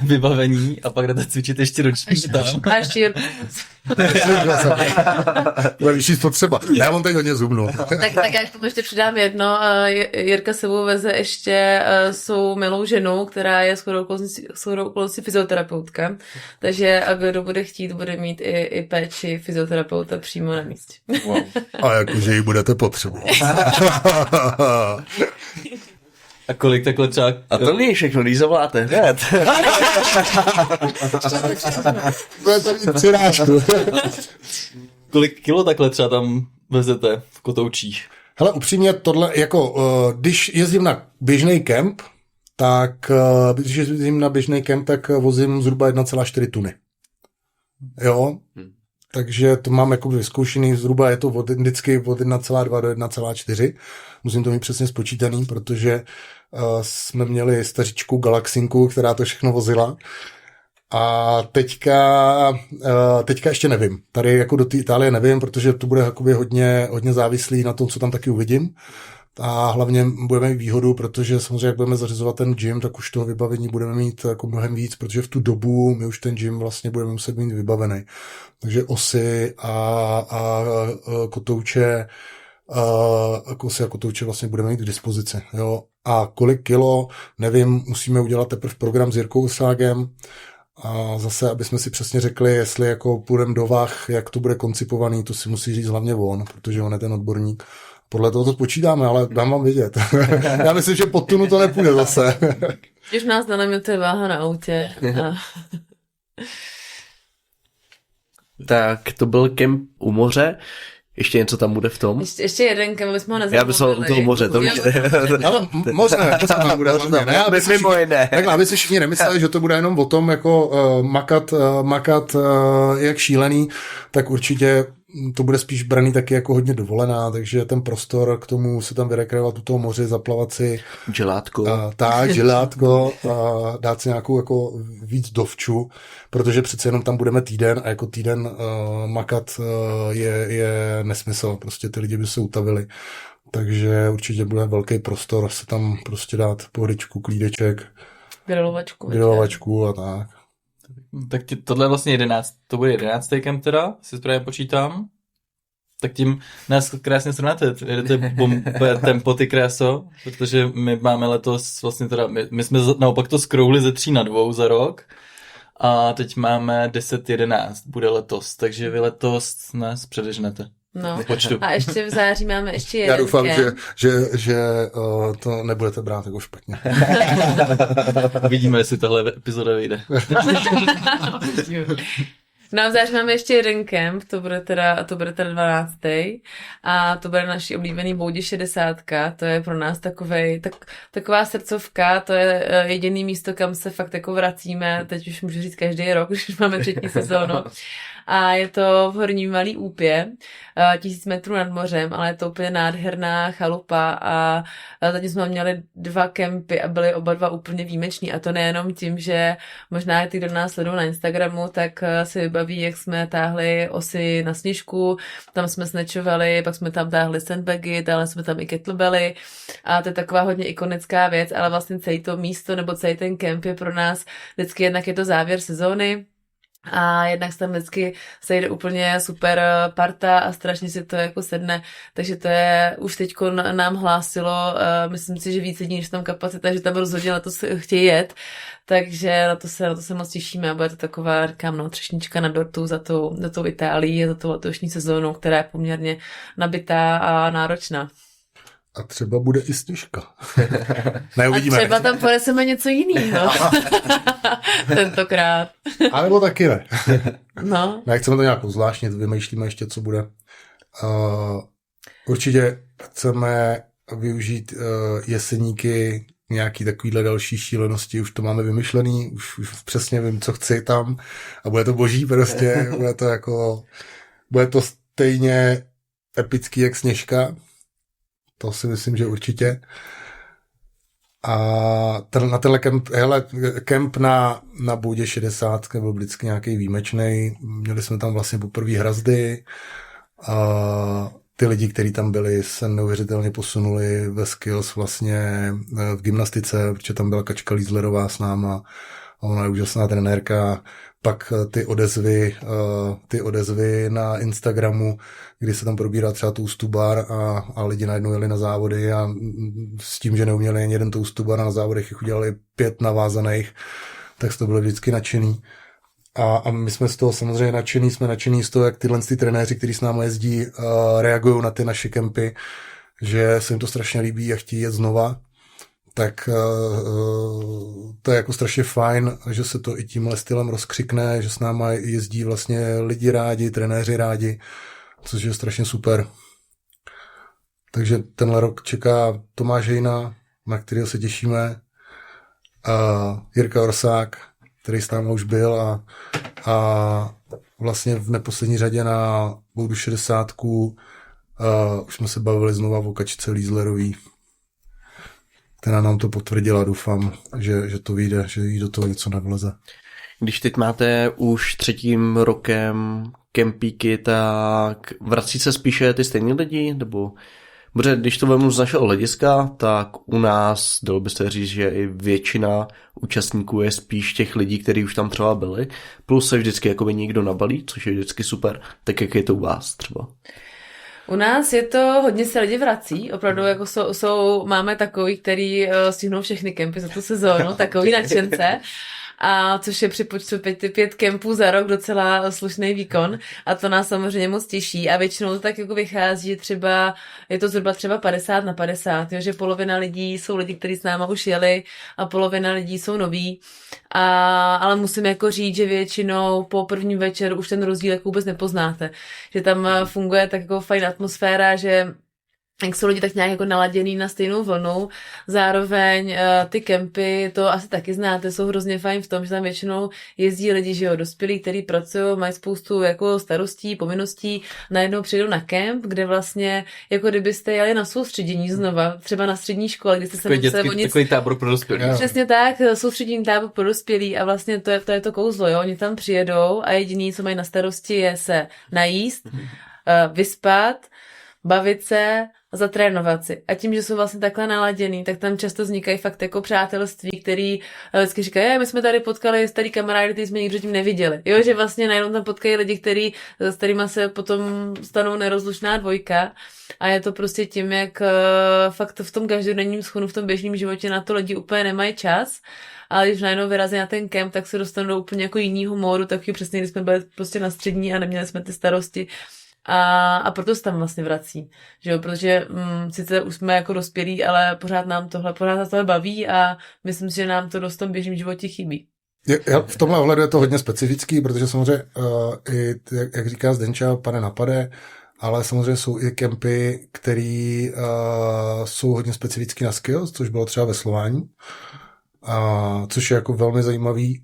S1: vybavení a pak jdete cvičit ještě do gymu.
S3: A ještě
S4: bude vyšší spotřeba. Já mám teď hodně zubnu.
S3: tak já k tomu ještě přidám jedno. Jirka sebou veze ještě svou milou ženu, která je shodou okolností fyzioterapeutka. Takže a kdo bude chtít, bude mít i péči fyzioterapeuta přímo na místě.
S1: Wow.
S4: A jakože ji budete potřebovat.
S1: A kolik takhle třeba...
S2: A to není všechno, když zavoláte hned.
S4: To je tady přirážku.
S1: Kolik kilo takhle třeba tam vezete v kotoučích?
S4: Hele, upřímně tohle, jako když jezdím na běžný kemp, tak vozím zhruba 1,4 tuny. Jo, takže to mám jako vyzkoušený, zhruba je to vždycky od 1,2 do 1,4. Musím to mít přesně spočítaný, protože jsme měli stařičku Galaxinku, která to všechno vozila. A teďka ještě nevím. Tady jako do té Itálie nevím, protože to bude jakoby hodně závislý na tom, co tam taky uvidím. A hlavně budeme mít výhodu, protože samozřejmě, jak budeme zařizovat ten gym, tak už toho vybavení budeme mít jako mnohem víc, protože v tu dobu my už ten gym vlastně budeme muset mít vybavený. Takže osy a kotouče, osy a kotouče vlastně budeme mít k dispozici. Jo. A kolik kilo, nevím, musíme udělat teprve program s Jirkou Oságem, a zase, aby jsme si přesně řekli, jestli jako půjdeme do vah, jak to bude koncipovaný, to si musí říct hlavně on, protože on je ten odborník. Podle toho to počítáme, ale dám vám vědět. Já myslím, že pod tunu to nepůjde zase.
S3: Když nás nalimituje váha na autě.
S2: Tak to byl kemp u moře. Ještě něco tam bude v tom?
S3: Ještě jeden, kam bychom ho nezapomněli.
S2: Já bych se u toho moře, to víš.
S4: Ale moc ne, to tam bude hlavně. Ne, aby si všichni nemysleli, že to bude jenom o tom, jako makat jak šílený, tak určitě to bude spíš braný taky jako hodně dovolená, takže ten prostor k tomu se tam vyrekreovat u toho moře, zaplavat si želátko, dát si nějakou jako víc dovču, protože přece jenom tam budeme týden a jako týden makat je nesmysl, prostě ty lidi by se utavili. Takže určitě bude velký prostor se tam prostě dát pohodičku, klídeček, grilovačku a tak.
S1: Tak tohle je vlastně 11, to bude 11. kemp teda, si správně počítám. Tak tím nás krásně srovnáte, jedete tempo ty kráso, protože my máme letos vlastně teda, my jsme naopak to skrouhli ze 3 na 2 za rok a teď máme 10-11, bude letos, takže vy letos nás předežnete.
S3: No. A ještě v září máme ještě jeden.
S4: Já doufám, že to nebudete brát jako špatně.
S1: Vidíme, jestli tahle epizoda vyjde.
S3: No v září máme ještě jeden kemp, to bude teda 12. A to bude naší oblíbený Boudě 60. To je pro nás taková srdcovka, to je jediný místo, kam se fakt jako vracíme, teď už můžu říct každý rok, když už máme 3. sezónu. A je to v Horní Malý Úpě, 1000 metrů nad mořem, ale je to úplně nádherná chalupa a zatím jsme měli 2 kempy a byly oba 2 úplně výjimeční a to nejenom tím, že možná ty, kdo nás sledují na Instagramu, tak si vybaví, jak jsme táhli osy na sněžku, tam jsme snečovali, pak jsme tam táhli sandbagy, dále jsme tam i kettlebelly a to je taková hodně ikonická věc, ale vlastně celé to místo nebo celý ten kemp je pro nás vždycky jednak je to závěr sezóny, a jednak se tam vždycky sejde úplně super parta a strašně si to jako sedne, takže to je, už teďko nám hlásilo, myslím si, že víc lidí, než tam kapacita, že tam rozhodně na to chtějí jet, takže na to se moc těšíme a bude to taková, říkám, třešnička na dortu za tou Itálií a za tou letošní sezónou, která je poměrně nabitá a náročná.
S4: A třeba bude i sněžka. Neuvidíme.
S3: A třeba tam poneseme něco jiného. Tentokrát.
S4: A nebo taky ne.
S3: No.
S4: Nechceme to nějak zvláštnit, vymýšlíme ještě, co bude. Určitě chceme využít jeseníky, nějaký takovýhle další šílenosti, už to máme vymyšlený, už přesně vím, co chci tam a bude to boží prostě, bude to stejně epický jak sněžka. To si myslím, že určitě. A na tenhle kemp na Boudě 60 byl vždycky nějaký výjimečný. Měli jsme tam vlastně poprvé hrazdy. A ty lidi, kteří tam byli, se neuvěřitelně posunuli ve skills vlastně v gymnastice, protože tam byla Kačka Lízlerová s náma. A ona je úžasná trenérka. Pak ty odezvy na Instagramu, kdy se tam probírá třeba toastu bar a lidi najednou jeli na závody a s tím, že neuměli jen jeden toastu bar na závodech, jich udělali 5 navázaných, tak to bylo vždycky nadšený. A my jsme z toho samozřejmě nadšený, jsme nadšený z toho, jak tyhle trenéři, kteří s námi jezdí, reagují na ty naše kempy, že se jim to strašně líbí a chtějí jet znova. Tak to je jako strašně fajn, že se to i tímhle stylem rozkřikne, že s náma jezdí vlastně lidi rádi, trenéři rádi, což je strašně super. Takže tenhle rok čeká Tomáš Hejna, na kterého se těšíme, a Jirka Orsák, který s náma už byl a vlastně v neposlední řadě na Boudu 60 už jsme se bavili znova o Kačce Lízlerový, která nám to potvrdila, doufám, že to vyjde, že jí do toho něco nevleze.
S2: Když teď máte už 3. rokem kempíky, tak vrací se spíše ty stejní lidi, nebo... Protože když to vemu z našeho hlediska, tak u nás, dalo byste říct, že i většina účastníků je spíš těch lidí, kteří už tam třeba byli, plus se vždycky jakoby někdo nabalí, což je vždycky super. Tak jak je to u vás třeba?
S3: U nás je to, hodně se lidi vrací, opravdu jako máme takový, který stihnou všechny kempy za tu sezónu, takový nadšence. a což je při počtu 5 kempů za rok docela slušný výkon a to nás samozřejmě moc těší a většinou to tak jako vychází, že třeba je to zhruba třeba 50/50, jo, že polovina lidí jsou lidi, kteří s náma už jeli a polovina lidí jsou noví, ale musím jako říct, že většinou po prvním večeru už ten rozdíl jako vůbec nepoznáte, že tam funguje tak jako fajn atmosféra, že jak jsou lidi tak nějak jako naladěný na stejnou vlnu. Zároveň ty kempy, to asi taky znáte, jsou hrozně fajn v tom, že tam většinou jezdí lidi, že jo, dospělí, kteří pracují, mají spoustu jako starostí, povinností, najednou přijdou na kemp, kde vlastně, jako kdybyste jeli na soustředění znova, třeba na střední škole, kde jste se museli o nic...
S1: Takový tábor pro dospělí.
S3: Přesně tak, soustředění tábor pro dospělí a vlastně to je to kouzlo, jo, oni tam přijedou a jediný, co mají na starosti, je se najíst, vyspat, bavit se, zatrénovat si. A tím, že jsou vlastně takhle naladěný, tak tam často vznikají fakt jako přátelství, který vždycky říkají, my jsme tady potkali starý kamarády, který jsme nikdy předtím neviděli. Jo, že vlastně najednou tam potkají lidi, s kterýma se potom stanou nerozlučná dvojka. A je to prostě tím, jak fakt v tom každodenním schonu, v tom běžném životě na to lidi úplně nemají čas. Ale když najednou vyrazí na ten kemp, tak se dostanou do úplně jako jinýho módu, taky přesně, když jsme byli prostě na střední a neměli jsme ty starosti. A proto se tam vlastně vrací, že jo, protože sice už jsme jako dospělí, ale pořád nás tohle baví a myslím si, že nám to dost v tom běžném životě chybí.
S4: V tomhle ohledu je to hodně specifický, protože samozřejmě i, jak říká Zdenča, pane napade, ale samozřejmě jsou i kempy, které jsou hodně specifický na skills, což bylo třeba veslování. Což je jako velmi zajímavý.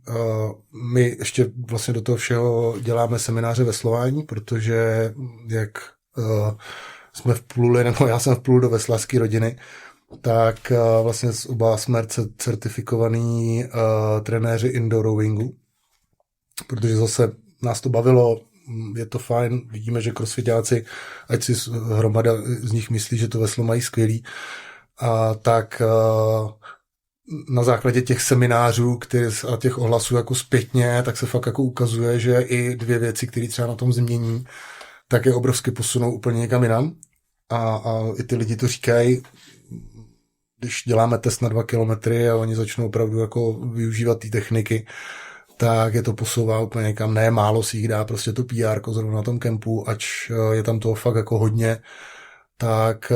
S4: My ještě vlastně do toho všeho děláme semináře veslování, protože jak jsme vpluli, nebo já jsem vplul do veslařské rodiny, tak vlastně oba jsme certifikovaní trenéři indoor rowingu, protože zase nás to bavilo, je to fajn, vidíme, že crossfitáci, ať si hromada z nich myslí, že to veslo mají skvělý, tak na základě těch seminářů a těch ohlasů jako zpětně, tak se fakt jako ukazuje, že i 2 věci, které třeba na tom změní, tak je obrovsky posunou úplně někam jinam. A i ty lidi to říkají, když děláme test na 2 kilometry a oni začnou opravdu jako využívat ty techniky, tak je to posouvá úplně někam. Ne, málo si jich dá prostě to PR zrovna na tom kempu, ač je tam toho fakt jako hodně, tak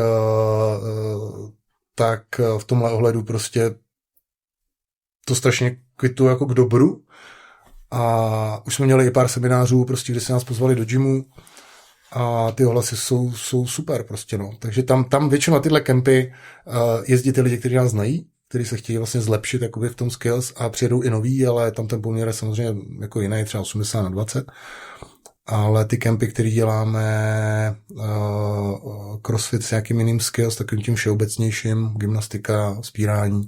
S4: v tomhle ohledu prostě to strašně kvituje jako k dobru a už jsme měli i pár seminářů, prostě, kde se nás pozvali do gymu a ty ohlasy jsou super prostě, no. Takže tam většinou na tyhle kempy jezdí ty lidi, kteří nás znají, kteří se chtějí vlastně zlepšit jakoby v tom skills a přijedou i noví, ale tam ten poměr je samozřejmě jako jiný, třeba 80/20. Ale ty kempy, které děláme, crossfit s nějakým jiným skills, takovým tím všeobecnějším, gymnastika, vzpírání,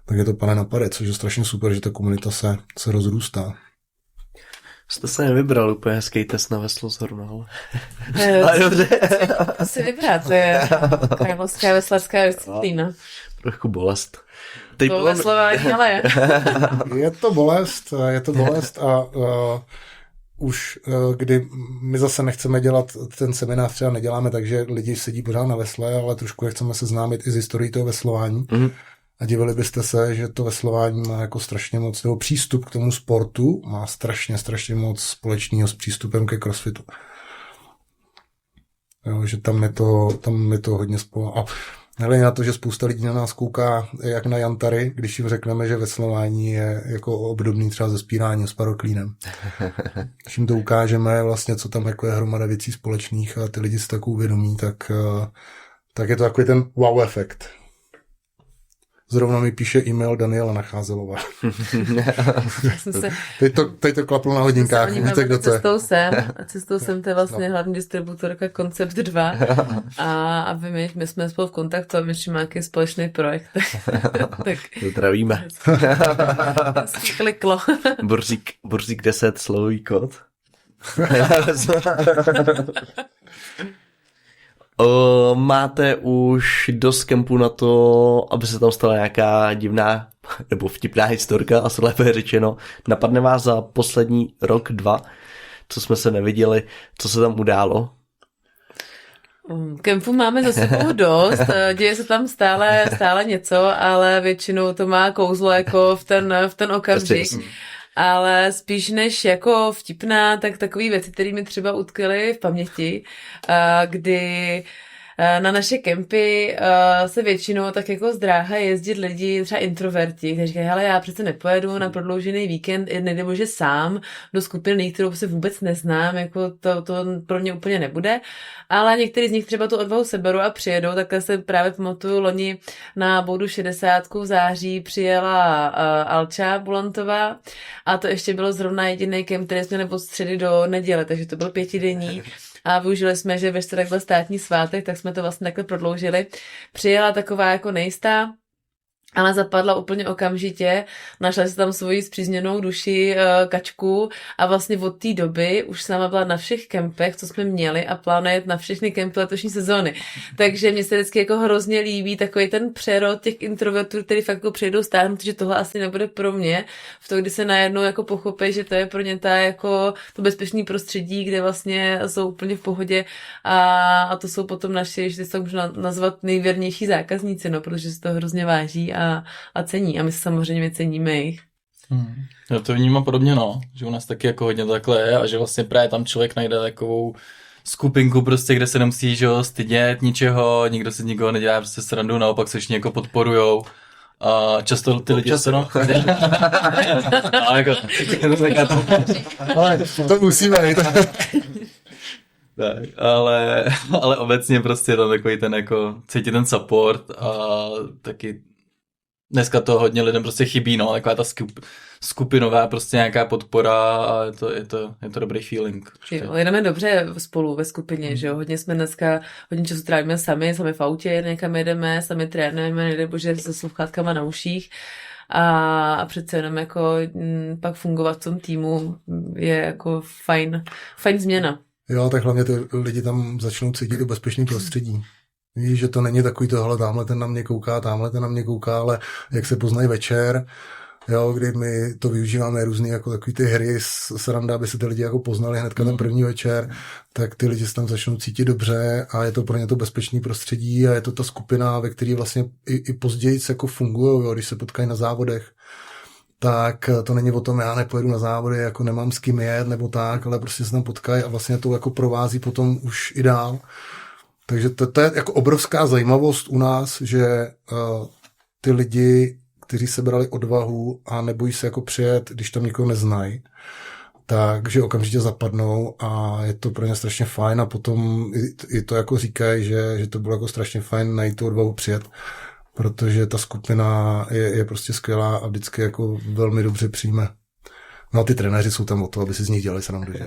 S4: tak je to pane napade, což je strašně super, že ta komunita se rozrůstá.
S2: Jste se nevybral úplně hezký test na veslo zrovna, ale...
S3: Co si vybrat, to je královská veslařská disciplína.
S2: Trochu bolest.
S3: To veslování, ale je.
S4: Je to bolest a už kdy my zase nechceme dělat ten seminář, třeba neděláme tak, že lidi sedí pořád na vesle, ale trošku chceme seznámit i s historií toho veslování. A divili byste se, že to veslování má jako strašně moc, nebo přístup k tomu sportu má strašně moc společného s přístupem ke crossfitu. Jo, že tam je to hodně spolu. A hledně na to, že spousta lidí na nás kouká jak na jantary, když jim řekneme, že veslování je jako obdobný třeba ze spíráním s paroklínem. Když jim to ukážeme, vlastně, co tam jako je hromada věcí společných a ty lidi si tak uvědomí, tak je to takový ten wow efekt. Zrovna mi píše e-mail Daniela Nacházelová. Teď to klaplo na hodinkách.
S3: Cestou jsem, to je vlastně hlavní distributorka Concept 2 a my jsme spolu v kontaktu a my máme nějaký společný projekt. Tak
S2: zdravíme.
S3: Kliklo.
S2: Borzík 10 slový kód. Máte už dost kempů na to, aby se tam stala nějaká divná nebo vtipná historka, asi lépe řečeno. Napadne vás za poslední rok, 2, co jsme se neviděli, co se tam událo?
S3: Kempů máme za sebou dost, děje se tam stále něco, ale většinou to má kouzlo jako v ten okamžik. Ale spíš než jako vtipná, tak takové věci, které mi třeba utkvěly v paměti, kdy na naše kempy se většinou tak jako zdráhají jezdit lidi, třeba introverti, kteří říkají, hele, já přece nepojedu na prodloužený víkend, nejde bože sám do skupiny, kterou se vůbec neznám, jako to pro mě úplně nebude, ale některý z nich třeba tu odvahu seberou a přijedou, takhle se právě pamatuju, loni na Boudu 60 v září přijela Alča Bulantová a to ještě bylo zrovna jediný kemp, který jsme měli od středy do neděle, takže to byl 5denní. A využili jsme, že ve čtvrtek byl státní svátek, tak jsme to vlastně takhle prodloužili. Přijela taková jako nejistá, ale zapadla úplně okamžitě, našla si tam svoji spřízněnou duši Kačku a vlastně od té doby už sama byla na všech kempech, co jsme měli a plánuje jet na všechny kempy letošní sezóny. Takže mě se vždycky jako hrozně líbí takový ten přerod těch introvertů, který fakt jako přijdou stáhnout, že tohle asi nebude pro mě. V to, kdy se najednou jako pochopí, že to je pro ně jako to bezpečné prostředí, kde vlastně jsou úplně v pohodě a to jsou potom naši, že se můžu nazvat nejvěrnější zákazníci, no, protože se to hrozně váží a cení. A my samozřejmě ceníme jich.
S1: Já to vnímám podobně, no. Že u nás taky jako hodně takhle je a že vlastně právě tam člověk najde takovou skupinku prostě, kde se nemusí, že jo, stydět ničeho, nikdo si nikoho nedělá prostě srandu, naopak se ještě někoho podporujou. A často ty lidi se no. Ale jako,
S4: Ale to musíme jít.
S1: tak, ale obecně prostě tam takový ten jako cítit ten support a taky dneska to hodně lidem prostě chybí, no, taková ta skupinová prostě nějaká podpora a je to dobrý feeling.
S3: Jo, jedeme dobře spolu ve skupině, že jo, hodně jsme dneska, hodně času trávíme sami v autě, někam jedeme, sami trénujeme, nejde bože se sluchátkama na uších a přece jenom jako pak fungovat v tom týmu je jako fajn změna.
S4: Jo, tak hlavně ty lidi tam začnou cítit do bezpečný prostředí. Víš, že to není takový tohle, tamhle ten na mě kouká, tamhle ten na mě kouká, ale jak se poznají večer, jo, kdy my to využíváme různý jako takový ty hry sranda, aby se ty lidi jako poznali hnedka ten první večer, tak ty lidi se tam začnou cítit dobře a je to pro ně to bezpečný prostředí a je to ta skupina, ve které vlastně i později jako fungují, jo, když se potkají na závodech. Tak to není o tom, já nepojedu na závody, jako nemám s kým jet nebo tak, ale prostě se tam potkají a vlastně to jako provází potom už i dál. Takže to je jako obrovská zajímavost u nás, že ty lidi, kteří sebrali odvahu a nebojí se jako přijet, když tam nikoho neznají, takže okamžitě zapadnou a je to pro ně strašně fajn a potom i to jako říkají, že to bylo jako strašně fajn najít tu odvahu přijet, protože ta skupina je prostě skvělá a vždycky jako velmi dobře přijme. No a ty trenéři jsou tam o to, aby si z nich dělali srandu, že?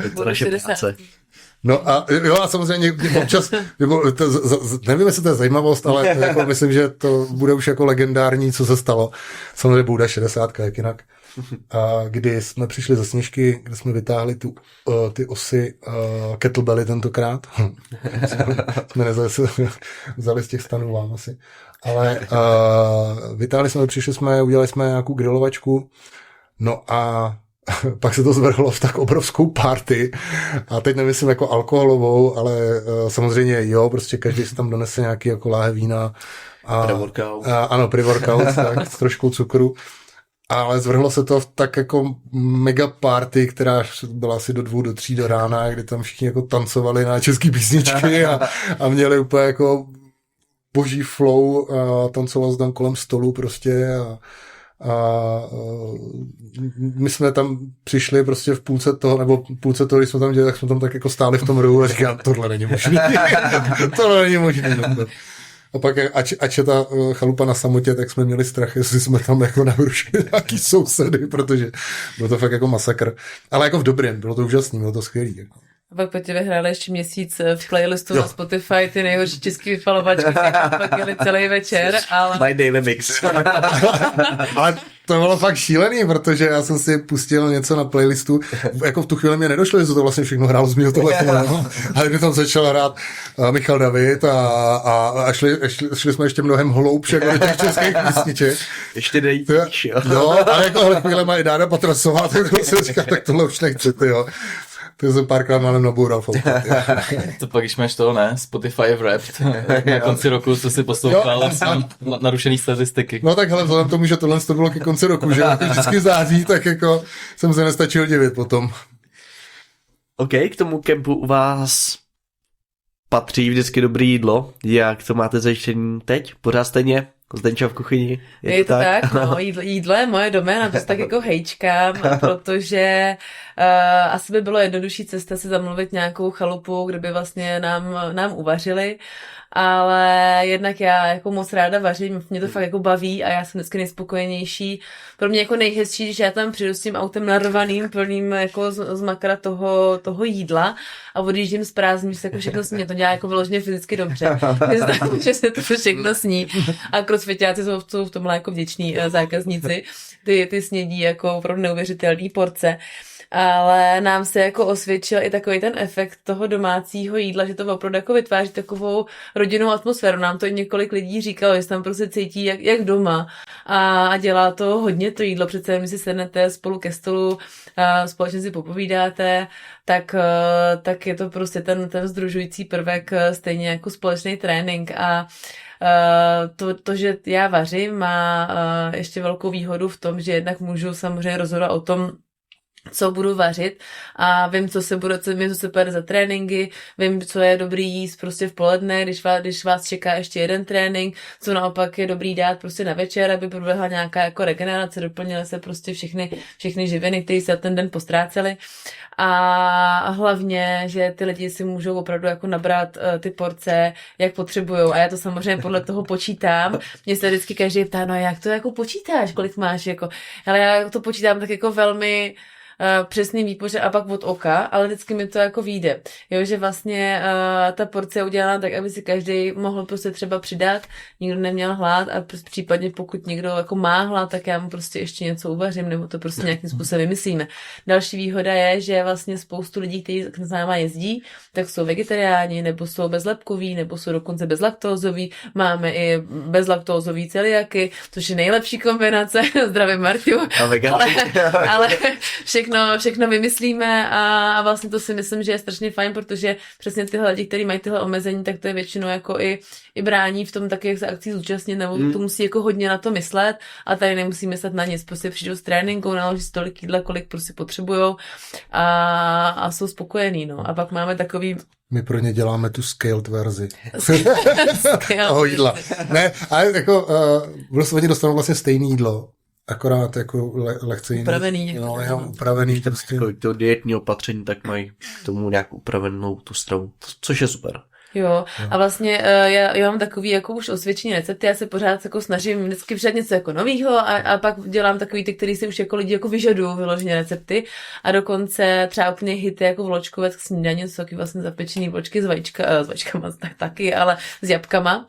S2: Je to naše práce.
S4: No a jo, a samozřejmě občas, nevím, jestli to je zajímavost, ale jako myslím, že to bude už jako legendární, co se stalo. Samozřejmě Bouda 60, jak jinak. A kdy jsme přišli ze Sněžky, kde jsme vytáhli ty osy kettlebelly tentokrát. jsme vzali z těch stanů vám asi. Ale vytáhli jsme, přišli jsme, udělali jsme nějakou grilovačku. No a pak se to zvrhlo v tak obrovskou party a teď nemyslím jako alkoholovou, ale samozřejmě jo, prostě každý si tam donese nějaký jako láhev vína a ano, pre-workout, tak, s troškou cukru. Ale zvrhlo se to v tak jako mega party, která byla asi do 2, do 3 do rána, kdy tam všichni jako tancovali na český písničky a měli úplně jako boží flow a tancoval se tam kolem stolu prostě a my jsme tam přišli prostě v půlce toho, když jsme tam dělali, tak jsme tam tak jako stáli v tom rohu a říkám, tohle není možný. Tohle není možný. A pak, ač je ta chalupa na samotě, tak jsme měli strach, jestli jsme tam jako narušili nějaký sousedy, protože bylo to fakt jako masakr. Ale jako v dobrém, bylo to úžasný, bylo to skvělý. Jako.
S3: A pak po tě vyhráli ještě měsíc v playlistu na Spotify ty nejhorší český vyfalovačky, pak jeli celý večer, ale...
S2: My daily mix.
S4: Ale to bylo fakt šílený, protože já jsem si pustil něco na playlistu, jako v tu chvíli mě nedošlo, že to vlastně všechno hrálo z mého telefonu, ale když tam začal hrát Michal David a šli jsme ještě mnohem hloubš jako do těch českých písniček.
S2: Ještě nejvíš, jo.
S4: No, ale jako chvíle má i Dáda Patrasová, tak jsem říkal, tak tohle už nechci, jo. To jsem párkrát málem naboural v autě.
S1: To pak, když máš toho, ne? Spotify Wrapped. Na konci roku, co si poslouchal, narušený statistiky.
S4: No tak hele, vzhledem k tomu, že tohle to bylo ke konci roku, že jako vždycky září, tak jako jsem se nestačil divit potom.
S2: OK, k tomu kempu u vás patří vždycky dobré jídlo. Jak to máte zajištění teď? Pořád stejně? Zdenča v kuchyni?
S3: Je to tak? No, jídlo je moje doména, to se tak jako hejčkám, protože asi by bylo jednodušší cesta si zamluvit nějakou chalupu, kde by vlastně nám uvařili, ale jednak já jako moc ráda vařím, mě to fakt jako baví a já jsem vždycky nejspokojenější. Pro mě jako nejhezčí, když já tam přijdu s tím autem narvaným, plným jako z makra toho jídla a odjíždím z prázdní, že se jako všechno sní, to dělá jako vyloženě fyzicky dobře. Že se to všechno sní a crossfitáci jsou v tomhle jako vděční zákazníci. Ty snědí jako opravdu neuvěřitelný porce. Ale nám se jako osvědčil i takový ten efekt toho domácího jídla, že to opravdu jako vytváří takovou rodinnou atmosféru. Nám to i několik lidí říkalo, že se tam prostě cítí jak doma a dělá to hodně to jídlo. Přece když si sednete spolu ke stolu a společně si popovídáte, tak je to prostě ten sdružující prvek stejně jako společný trénink a to, že já vařím, má ještě velkou výhodu v tom, že jednak můžu samozřejmě rozhodovat o tom, co budu vařit a vím, co se pojede za tréninky, vím, co je dobrý jíst prostě v poledne, když vás čeká ještě jeden trénink, co naopak je dobrý dát prostě na večer, aby proběhla nějaká jako regenerace, doplnily se prostě všechny živiny, které se za ten den postrácely a hlavně, že ty lidi si můžou opravdu jako nabrat ty porce, jak potřebujou a já to samozřejmě podle toho počítám. Mě se vždycky každý ptá, no jak to jako počítáš, kolik máš, jako, ale já to počítám tak jako velmi přesný výpočet a pak od oka, ale vždycky mi to jako vyjde. Jo, že vlastně ta porce je udělána tak, aby si každý mohl prostě třeba přidat, nikdo neměl hlad a případně pokud někdo jako má hlad, tak já mu prostě ještě něco uvařím nebo to prostě nějakým způsobem vymyslíme. Další výhoda je, že vlastně spoustu lidí, kteří s náma jezdí, tak jsou vegetariáni, nebo jsou bezlepkoví, nebo jsou dokonce bezlaktózoví. Máme i bezlaktózový celiaky, což je nejlepší kombinace. Zdravím Martiu. Ale všechno vymyslíme a vlastně to si myslím, že je strašně fajn, protože přesně tyhle lidi, kteří mají tyhle omezení, tak to je většinou jako i brání v tom taky, jak se akcí zúčastnit, nebo to musí jako hodně na to myslet a tady nemusí myslet na nic, prostě přijdou z tréninku, naloží si tolik jídla, kolik prostě potřebujou a jsou spokojení, no. A pak máme takový...
S4: My pro ně děláme tu scaled verzi. Toho jídla. Ne, ale jako oni dostanou vlastně stejné jídlo, akorát jako lehce jiný.
S3: Upravený.
S4: Upravený. Prostě.
S2: To dietní opatření, tak mají k tomu nějak upravenou tu stravu, což je super.
S3: Jo, a vlastně já mám takový jako už osvědčený recepty, já se pořád jako snažím vždycky přidat něco jako novýho a pak dělám takový ty, který si už jako lidi jako vyžadují vyloženě recepty a dokonce třeba úplně hity jako vločkovec k snídaní, jsou taky vlastně zapečený vločky s vajíčkama taky, ale s jabkama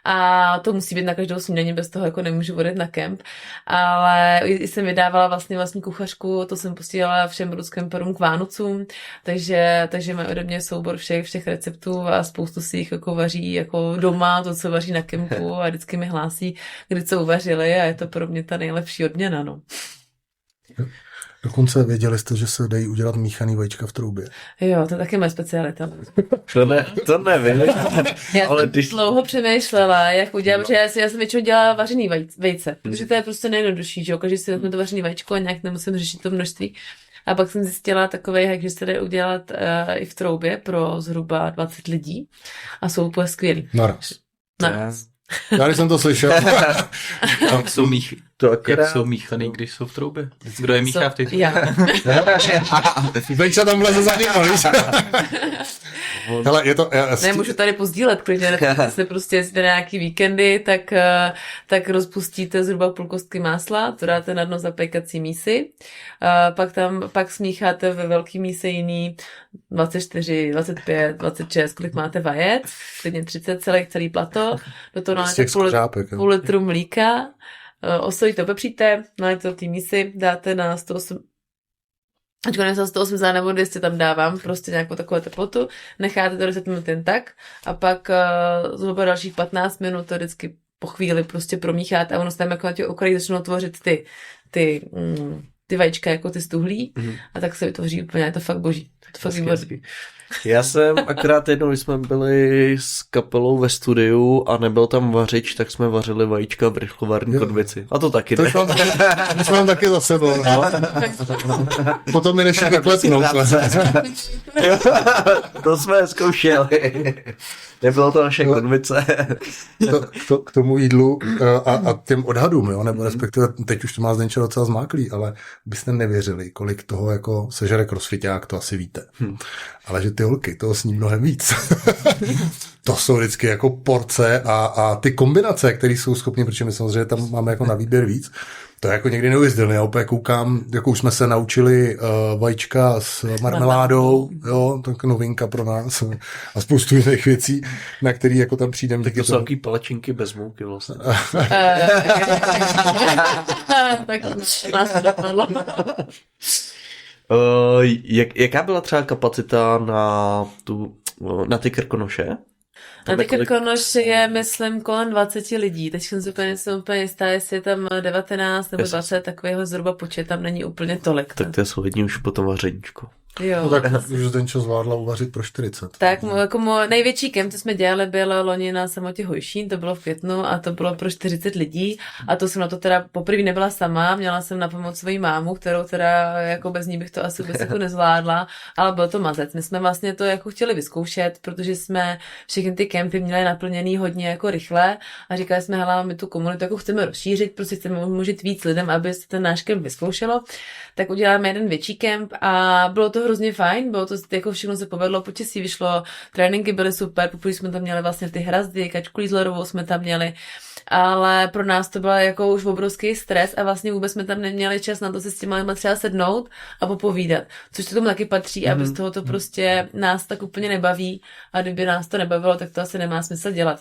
S3: a to musí být na každou snídaní, bez toho jako nemůžu vodit na kemp, ale jsem vydávala vlastní kuchařku, to jsem posílala všem rudskemperům k Vánocům, takže mají ode mě soubor všech receptů a spoustu si jich jako vaří jako doma, to, co vaří na kempu a vždycky mi hlásí, kdy co uvařili a je to pro mě ta nejlepší odměna, no.
S4: Dokonce věděli jste, že se dají udělat míchaný vajíčka v troubě.
S3: Jo, to je taky moje specialita.
S2: To nevím.
S3: Já ale jsem dlouho přemýšlela, jak udělat, protože já jsem většinou dělala vařený vejce, protože to je prostě nejjednodušší, že jo, každý si vezme to vařený vajíčko a nějak nemusím řešit to množství. A pak jsem zjistila takovej hack, že se dá udělat i v troubě pro zhruba 20 lidí a jsou úplně skvělý.
S4: Naraz.
S3: Naraz.
S4: Já jsem to slyšel.
S1: Jak jsou míchaný, když jsou v troubě? Kdo je míchá v těch?
S3: Já.
S4: Venča tam vleze za ním, hele, je to...
S3: Nemůžu tady pozdílet, klidně se prostě jezdíte nějaký víkendy, tak rozpustíte zhruba půl kostky másla, to dáte na dno zapékací mísy, pak smícháte ve velký míse jiný 24, 25, 26, kolik máte vajec, klidně 30, celý plato, do toho dáte půl litru mlíka, osolíte, popepříte, nalijete to v té mísi, dáte na 108, ačkoliv nevím, 180 nebo 200 tam dávám, prostě nějakou takovou teplotu, necháte to 10 minut jen tak a pak zhruba dalších 15 minut to vždycky po chvíli prostě promícháte a ono se tam jako na těch okrajích začnou tvořit ty vajíčka jako ty stuhlí a tak se vytvoří úplně, je to fakt boží. To fakt výborný.
S2: Já jsem akorát jednou, když jsme byli s kapelou ve studiu a nebyl tam vařič, tak jsme vařili vajíčka v rychlovarní konvici. A to taky
S4: To
S2: ne.
S4: už mám taky za sebou, no. Potom mi nešli vyklepnout.
S2: To jsme zkoušeli. Nebylo to naše konvice.
S4: K tomu jídlu a těm odhadům, jo, nebo respektive teď už to má Zdenčo docela zmáklý, ale byste nevěřili, kolik toho jako sežere crossfiták, to asi víte. Ale že ty holky toho sní mnohem víc. To jsou vždycky jako porce a ty kombinace, které jsou schopni, protože my samozřejmě tam máme jako na výběr víc, to je jako někdy neuvěřitelné. Já opět koukám, jako už jsme se naučili vajíčka s marmeládou, jo, tak novinka pro nás a spoustu jiných věcí, na který jako tam přijdeme.
S2: Tak to jsou takový palačinky bez mouky vlastně.
S3: Tak nás to dopadlo.
S2: Jaká byla třeba kapacita na ty Krkonoše?
S3: Na ty Krkonoše je, myslím, kolem 20 lidí. Teď jsem úplně jistá, jestli je tam 19 nebo 20, takového zhruba počet tam není úplně tolik.
S2: Tak to je solidní už potom vařeníčko.
S3: Jo.
S4: No tak už Zdenčo zvládla uvařit pro 40.
S3: Tak jako největší kemp, co jsme dělali, byl loni na samotě Hojšín, to bylo v květnu a to bylo pro 40 lidí a to jsem na to teda poprvé nebyla sama, měla jsem na pomoc svoji mámu, kterou teda jako bez ní bych to asi vůbec jako nezvládla, ale byl to mazec. My jsme vlastně to jako chtěli vyzkoušet, protože jsme všechny ty kempy měli naplněný hodně jako rychle a říkali jsme, hele, my tu komunitu jako chceme rozšířit, prostě chceme umožnit víc lidem, aby se ten náš kemp vyzkoušelo, tak uděláme jeden větší kemp a bylo to hrozně fajn, bylo to jako všechno se povedlo, počasí vyšlo, tréninky byly super, poprvé jsme tam měli vlastně ty hrazdy, Kačku Lízlerovou jsme tam měli, ale pro nás to byl jako už obrovský stres a vlastně vůbec jsme tam neměli čas na to se s těma lidma třeba sednout a popovídat, což to tomu taky patří a bez toho to prostě nás tak úplně nebaví a kdyby nás to nebavilo, tak to asi nemá smysl dělat,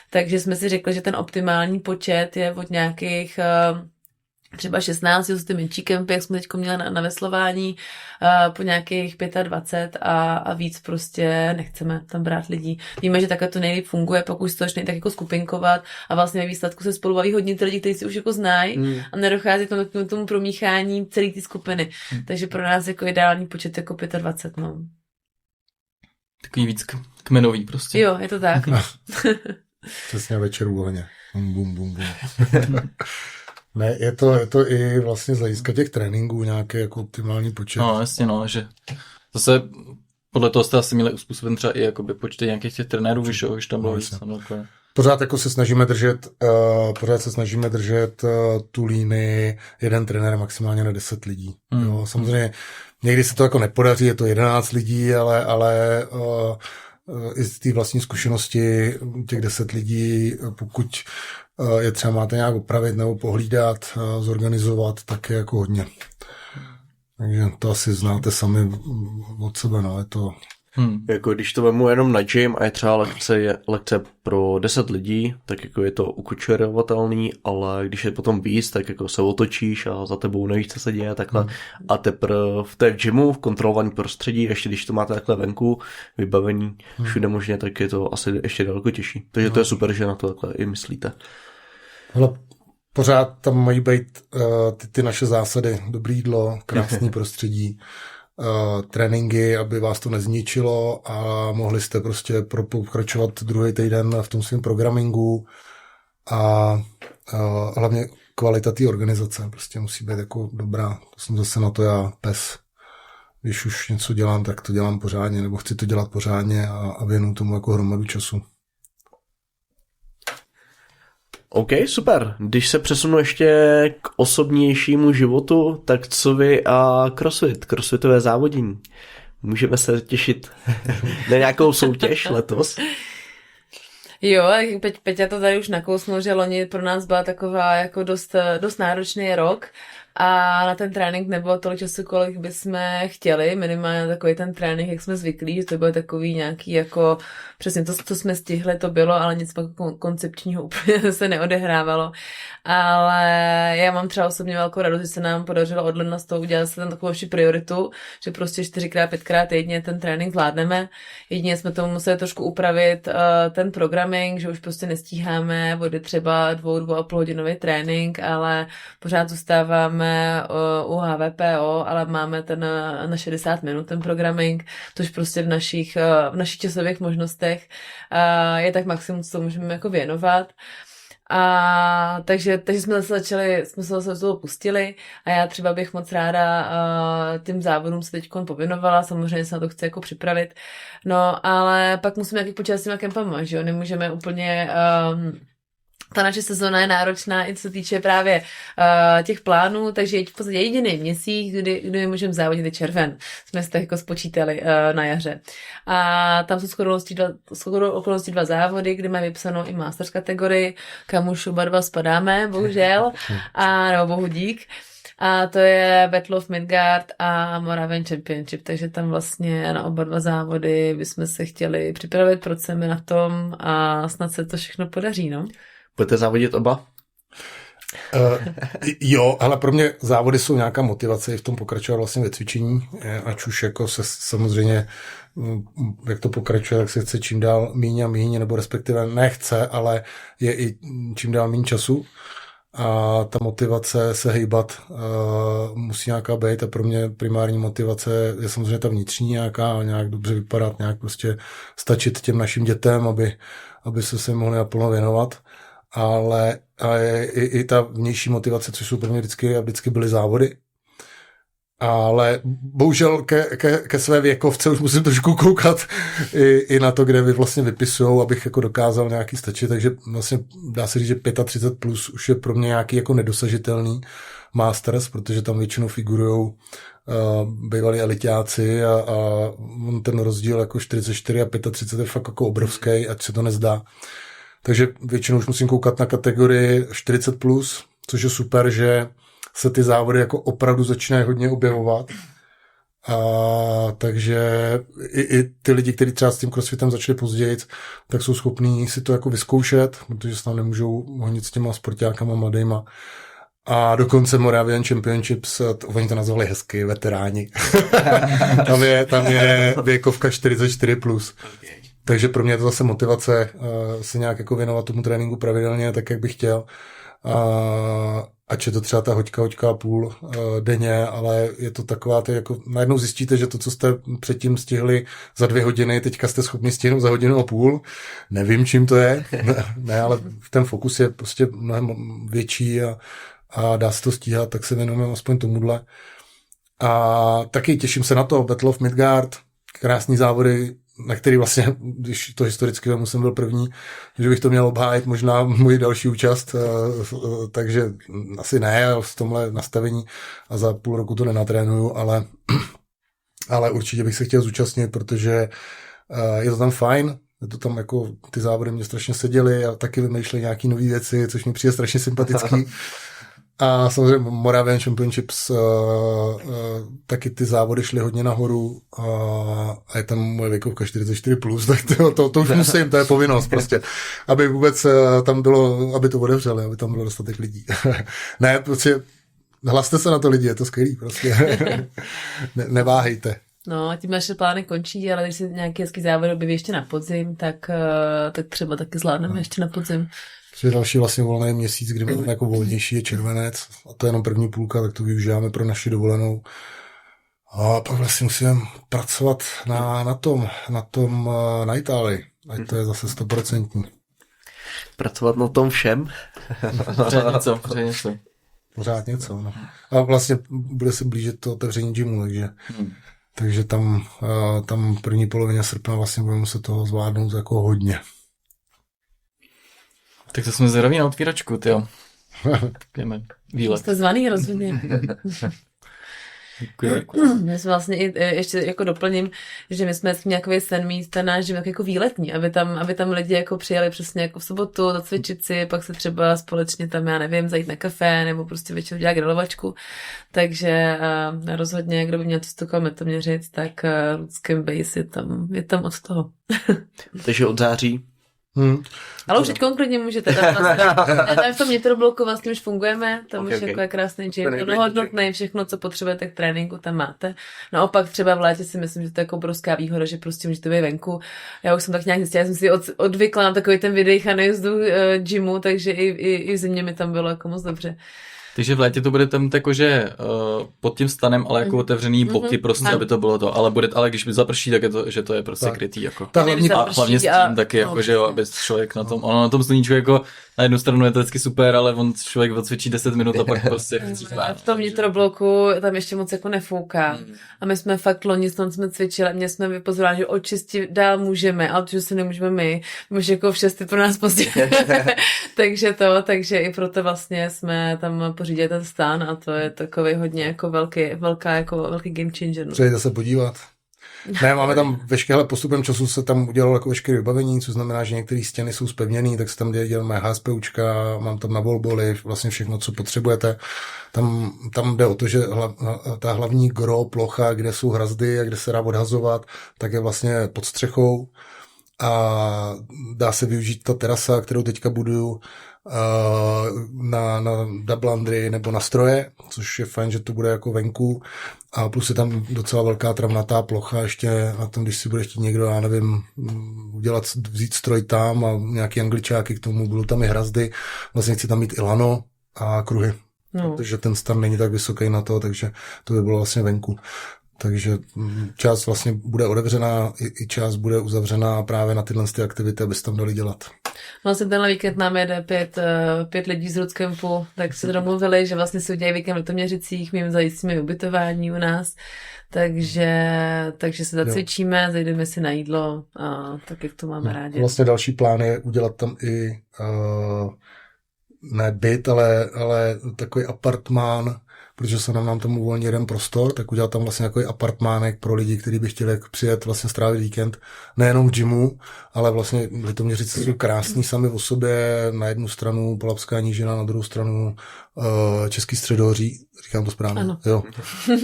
S3: takže jsme si řekli, že ten optimální počet je od nějakých třeba 16, jsou ty menší kempy, jak jsme teď měli na veslování, po nějakých 25 a víc prostě nechceme tam brát lidí. Víme, že takhle to nejlíp funguje, pokud se to začne tak jako skupinkovat a vlastně ve výsledku se spolu baví hodně ty lidi, kteří si už jako znají a nedochází k tomu promíchání celé té skupiny. Takže pro nás jako ideální počet jako 25, no.
S1: Takový víc kmenový prostě.
S3: Jo, je to tak.
S4: Přesně večer v ohně. Bum, bum, bum, bum. Ne, je to i vlastně z hlediska těch tréninků nějaký jako optimální počet.
S1: No, jasně, no, že zase podle toho jste asi měli uspůsoben třeba i jakoby počty nějakých těch trenérů, víš, tam bylo víc.
S4: Pořád jako se snažíme držet, tu línii jeden trenér maximálně na 10 lidí. Jo, samozřejmě někdy se to jako nepodaří, je to 11 lidí, ale i z té vlastní zkušenosti těch 10 lidí, pokud je třeba máte nějak opravit nebo pohlídat, zorganizovat, tak je jako hodně. Takže to asi znáte sami od sebe, no, je to...
S2: Jako když to vemu jenom na gym a je třeba lekce pro 10 lidí, tak jako je to ukočerovatelný, ale když je potom víc, tak jako se otočíš a za tebou nevíš, co se děje takhle. A teprve v té gymu, v kontrolovaném prostředí, ještě když to máte takhle venku, vybavení všude možně, tak je to asi ještě daleko těžší. Takže to je super, že na to takhle i myslíte.
S4: Hele, pořád tam mají být ty naše zásady, dobré jídlo, krásný prostředí, tréninky, aby vás to nezničilo a mohli jste prostě pokračovat druhý týden v tom svém programingu a hlavně kvalita té organizace prostě musí být jako dobrá. To jsem zase na to já pes. Když už něco dělám, tak to dělám pořádně, nebo chci to dělat pořádně a věnuju tomu jako hromadu času.
S2: OK, super. Když se přesunu ještě k osobnějšímu životu, tak co vy a crossfitové závodění? Můžeme se těšit na nějakou soutěž letos?
S3: Jo, Peťa to tady už nakousnul, že loni pro nás byla taková jako dost náročný rok a na ten trénink nebylo tolik času, kolik bychom chtěli, minimálně takový ten trénink, jak jsme zvyklí, že to bylo takový nějaký jako, přesně to, co jsme stihli, to bylo, ale nic koncepčního úplně se neodehrávalo, ale já mám třeba osobně velkou radost, že se nám podařilo od ledna z toho udělat se tam takovou vši prioritu, že prostě 4x, 5x týdně ten trénink zvládneme, jedině jsme tomu museli trošku upravit ten programming, že už prostě nestíháme, bude třeba 2,5 hodinový trénink, ale pořád zůstáváme jsme u HVPO, ale máme ten na 60 minut ten programming, tož prostě v našich časových možnostech je tak maximum, co můžeme jako věnovat. A takže jsme se do toho pustili a já třeba bych moc ráda tím závodům se teď pověnovala, samozřejmě se na to chci jako připravit, no ale pak musíme nějaký počítat s těma kempama, že jo, nemůžeme úplně ta naše sezóna je náročná i co se týče právě těch plánů, takže v podstatě jediný měsíc, kdy můžeme závodit, je červen. Jsme si tak jako spočítali na jaře. A tam jsou shodou okolností 2 závody, kde máme vypsanou i masters kategorii, kam už oba 2 spadáme, bohužel, nebo bohu dík. A to je Battle of Midgard a Moravian Championship, takže tam vlastně na oba 2 závody bychom se chtěli připravit, pracujeme na tom a snad se to všechno podaří, no.
S2: Budete závodit oba?
S4: Jo, ale pro mě závody jsou nějaká motivace i v tom pokračovat vlastně ve cvičení, ať už jako se samozřejmě, jak to pokračuje, tak se chce čím dál míň a míň, nebo respektive nechce, ale je i čím dál míň času a ta motivace se hejbat musí nějaká být a pro mě primární motivace je samozřejmě ta vnitřní nějak dobře vypadat, nějak prostě stačit těm našim dětem, aby se mohli naplno věnovat. Ale i ta vnější motivace, což jsou pro mě vždycky byly závody. Ale bohužel ke své věkovce už musím trošku koukat i na to, kde vy vlastně vypisujou, abych jako dokázal nějaký stačit, takže vlastně dá se říct, že 35 plus už je pro mě nějaký jako nedosažitelný masters, protože tam většinou figurujou bývalí elitáci a ten rozdíl jako 44 a 35 je fakt jako obrovský, ať se to nezdá. Takže většinou už musím koukat na kategorii 40+, plus, což je super, že se ty závody jako opravdu začínají hodně objevovat. Takže i ty lidi, kteří třeba s tím crossfitem začali později, tak jsou schopní si to jako vyzkoušet, protože se tam nemůžou honit s těma sportákama mladýma. A dokonce Moravian Championships, oni to nazvali hezky, veteráni. tam je věkovka 44+. Plus. Takže pro mě je to zase motivace se nějak jako věnovat tomu tréninku pravidelně, tak jak bych chtěl. Ač je to třeba ta hoďka a půl denně, ale je to taková, jako najednou zjistíte, že to, co jste předtím stihli za 2 hodiny, teďka jste schopni stihnout za 1,5 hodiny. Nevím, čím to je, ne, ale ten fokus je prostě mnohem větší a dá se to stíhat, tak se věnujeme aspoň tomuhle. A taky těším se na to, Battle of Midgard, krásný závody, na který vlastně, když to historicky vemu, jsem byl první, že bych to měl obhájit možná můj další účast, takže asi ne v tomhle nastavení a za půl roku to nenatrénuju, ale určitě bych se chtěl zúčastnit, protože je to tam fajn, je to tam jako ty závody mě strašně seděly a taky vymýšleli nějaký nové věci, což mi přijde strašně sympatický. A samozřejmě Moravian Championships taky ty závody šly hodně nahoru a je tam moje věkovka 44+, plus, tak to už musím, to je povinnost prostě, aby vůbec tam bylo, aby to otevřeli, aby tam bylo dostatek lidí. Ne, prostě hlaste se na to lidi, je to skvělý prostě. Neváhejte.
S3: No, tím naše plány končí, ale když se nějaký hezký závod objeví ještě na podzim, tak třeba taky zvládneme ještě na podzim.
S4: Další vlastně volný měsíc, kdy máme jako volnější, je červenec a to je jenom první půlka, tak to využíváme pro naši dovolenou. A pak vlastně musíme pracovat na Itálii, ať to je zase 100%.
S2: Pracovat na tom všem?
S1: Pořád
S4: něco. No. A vlastně bude se blížit to otevření gymu, takže tam první polovině srpna vlastně budeme muset toho zvládnout jako hodně.
S1: Tak to jsme zdraví na otvíračku, tyjo. Pijeme výlet.
S3: Jste zvaný, rozumím. My jsme vlastně ještě jako doplním, že my jsme nějaký sen mít ten náš život jako výletní, aby tam lidi jako přijeli přesně jako v sobotu zacvičit si, pak se třeba společně tam, já nevím, zajít na kafe nebo prostě večer dělat grilovačku. Takže rozhodně, kdo by měl to Litoměřic, tak Ludském Base je tam od toho.
S2: Takže od září.
S3: Ale už teď konkrétně můžete. Tam v tom Nitrobloku vlastně už fungujeme, tam už jako je krásný gym, plnohodnotný, všechno, co potřebujete k tréninku, tam máte. Naopak třeba v létě si myslím, že to je jako obrovská výhoda, že prostě můžete být venku. Já už jsem tak nějak zjistila, jsem si odvykla na takový ten vydech a nejezdu gymu, takže i v zimě mi tam bylo jako moc dobře.
S1: Takže v létě to bude tam jakože pod tím stanem, ale jako otevřený boky prostě, aby to bylo to. Ale když by zaprší, tak je to, že to je prostě
S4: Tak.
S1: krytý. Jako.
S4: Ta hlavní,
S1: A hlavně s tím taky, jako, že jo, aby člověk na tom, ono na tom sluníčku jako na jednu stranu je to vždycky super, ale on člověk odcvičí 10 minut a pak prostě chce spát.
S3: V tom vnitrobloku tam ještě moc jako nefouká. A my jsme fakt loni jsme cvičili a mě jsme vypozorovali, že od 6 dál můžeme, ale že se nemůžeme my už jako v 6 pro nás pozdě. takže i proto vlastně jsme tam pořídili ten stán a to je takový hodně jako velký game changer. No.
S4: Přejďte se podívat. Ne, máme tam veškeré postupem času se tam udělalo jako veškeré vybavení, což znamená, že některé stěny jsou zpevněné, tak se tam děláme HSPUčka, mám tam na volboly, vlastně všechno, co potřebujete. Tam jde o to, že ta hlavní plocha, kde jsou hrazdy a kde se dá odhazovat, tak je vlastně pod střechou a dá se využít ta terasa, kterou teďka buduju, na double landry nebo na stroje, což je fajn, že to bude jako venku a plus je tam docela velká travnatá plocha ještě na tom, když si bude chtít někdo, já nevím, vzít stroj tam a nějaký angličáky k tomu, budou tam i hrazdy, vlastně chci tam mít i lano a kruhy, protože ten stan není tak vysoký na to, takže to by bylo vlastně venku. Takže část vlastně bude otevřená, i část bude uzavřená právě na tyhle aktivity, aby se tam dali dělat.
S3: Vlastně tenhle víkend nám jede 5 lidí z Rootcampu, tak se domluvili, že vlastně si udělají víkend v Litoměřicích, my jim zajistíme ubytování u nás, takže se zacvičíme, zajdeme si na jídlo a tak, jak to máme rádi.
S4: Vlastně další plán je udělat tam i ne byt, ale takový apartmán, protože se nám tam uvolní jeden prostor, tak udělat tam vlastně takový apartmánek pro lidi, kteří by chtěli přijet vlastně strávit víkend, nejenom v gymu, ale vlastně Litoměřice jsou krásní sami o sobě, na jednu stranu Polabská nížina, na druhou stranu Český středohoří, říkám to správně.
S3: Ano.
S4: Jo.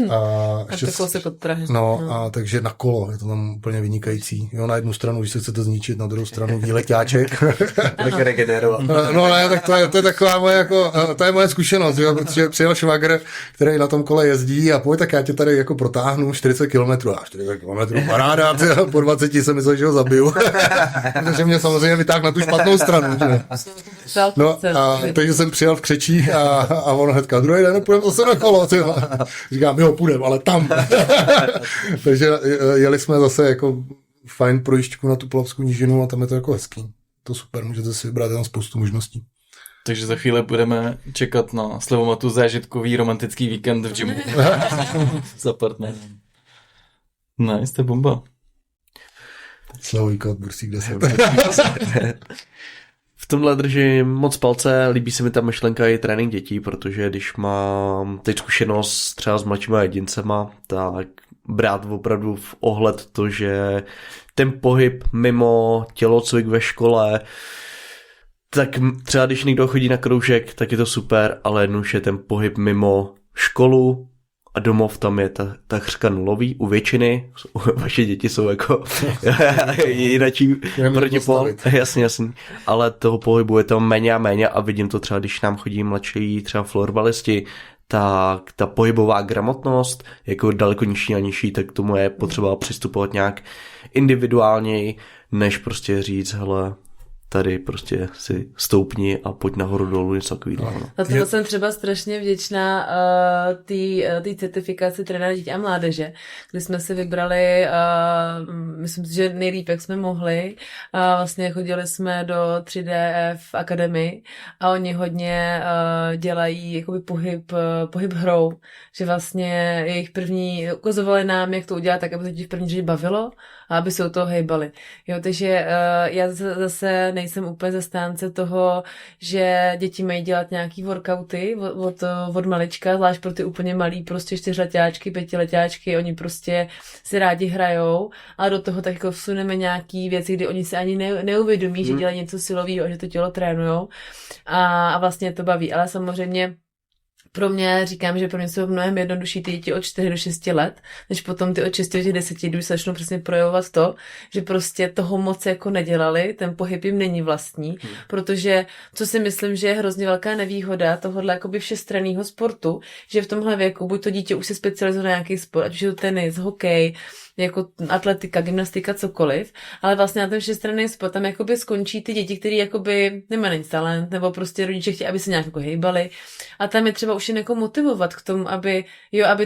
S3: A to kousek od Prahy.
S4: A takže na kolo je to tam úplně vynikající. Jo, na jednu stranu, když se chcete zničit, na druhou stranu výleťáček.
S2: Tak regenerovat.
S4: No ne, tak to je taková moje, jako, to je moje zkušenost, jo, protože přijel švagr, který na tom kole jezdí a pojď, tak já tě tady jako protáhnu 40 kilometrů. A 40 kilometrů, paráda, po 20 jsem myslel, že ho zabiju. Takže mě samozřejmě vytáhl na tu špatnou stranu. No a takže jsem přijel v Křečí a on hnedka, druhý den půjdeme zase na kolo. Říkám, jo, půjdeme, ale tam. Takže jeli jsme zase jako fajn projížďku na tu Polabskou nížinu a tam je to jako hezký. To super, můžete si vybrat tam spoustu možností.
S1: Takže za chvíli budeme čekat na Slevomatu zážitkový romantický víkend v gymu. Za partner. Nice, to je bomba.
S4: Slavojka od Bursík 10.
S2: V tomhle držím moc palce, líbí se mi ta myšlenka i trénink dětí, protože když mám teď zkušenost třeba s mladšíma jedincema, tak brát opravdu v ohled to, že ten pohyb mimo tělocvik ve škole, tak třeba když někdo chodí na kroužek, tak je to super, ale jednoduše ten pohyb mimo školu a domov tam je takřka nulový u většiny. Vaše děti jsou jako jinačí protipol. Jasně. Ale toho pohybu je tam méně a méně a vidím to třeba, když nám chodí mladší třeba florbalisti, tak ta pohybová gramotnost jako daleko nižší a nižší, tak k tomu je potřeba přistupovat nějak individuálněji, než prostě říct, hele, tady prostě si stoupni a pojď nahoru dolů, něco takového.
S3: Za to jsem třeba strašně vděčná té certifikaci trenéra dětí a mládeže, kdy jsme si vybrali, myslím si, že nejlíp, jak jsme mohli. Vlastně chodili jsme do 3DF Academy a oni hodně dělají jakoby pohyb hrou, že vlastně jejich první, ukazovali nám, jak to udělat tak, aby se ti v první řadě bavilo a aby se u toho hejbali. Jo, takže já zase nejsem úplně zastánce toho, že děti mají dělat nějaký workouty od malička, zvlášť pro ty úplně malý, prostě 4letáčky, 5letáčky, oni prostě si rádi hrajou, ale do toho tak jako vsuneme nějaký věci, kdy oni se ani neuvědomí, že dělají něco silového a že to tělo trénujou a vlastně to baví, ale samozřejmě pro mě, říkám, že pro mě jsou mnohem jednodušší ty děti od 4 do 6 let, než potom ty od 6 do 10, když se začnou přesně projevovat to, že prostě toho moc jako nedělali, ten pohyb jim není vlastní, protože co si myslím, že je hrozně velká nevýhoda tohohle jakoby všestranného sportu, že v tomhle věku buď to dítě už se specializuje na nějaký sport, ať už je to tenis, hokej, jako atletika, gymnastika, cokoliv, ale vlastně na ten všestranný sport tam jakoby skončí ty děti, který jakoby nemají talent, nebo prostě rodiče chtějí, aby se nějak jako hejbali a tam je třeba už už jen jako motivovat k tomu, aby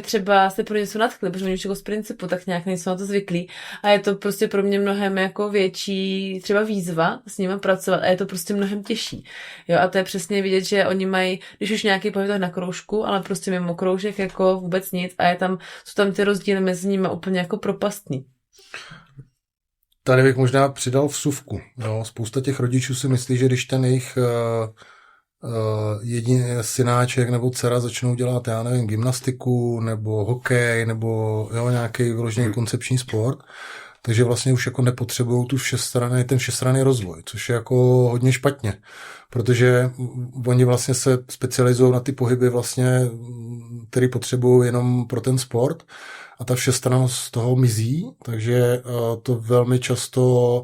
S3: třeba se pro něco nadchli, protože oni už jako z principu tak nějak nejsou na to zvyklí a je to prostě pro mě mnohem jako větší třeba výzva s nimi pracovat a je to prostě mnohem těžší. Jo, a to je přesně vidět, že oni mají, když už nějaký pohyb tak na kroužku, ale prostě mimo kroužek jako vůbec nic a jsou tam ty rozdíly mezi nimi úplně jako propastný.
S4: Tady bych možná přidal vsuvku. Jo. Spousta těch rodičů si myslí, že když ten jejich jediný synáček nebo dcera začnou dělat, já nevím, gymnastiku nebo hokej nebo jo, nějaký vyložený koncepční sport, takže vlastně už jako nepotřebují ten všestranný rozvoj, což je jako hodně špatně, protože oni vlastně se specializují na ty pohyby vlastně, které potřebují jenom pro ten sport a ta všestrannost z toho mizí, takže to velmi často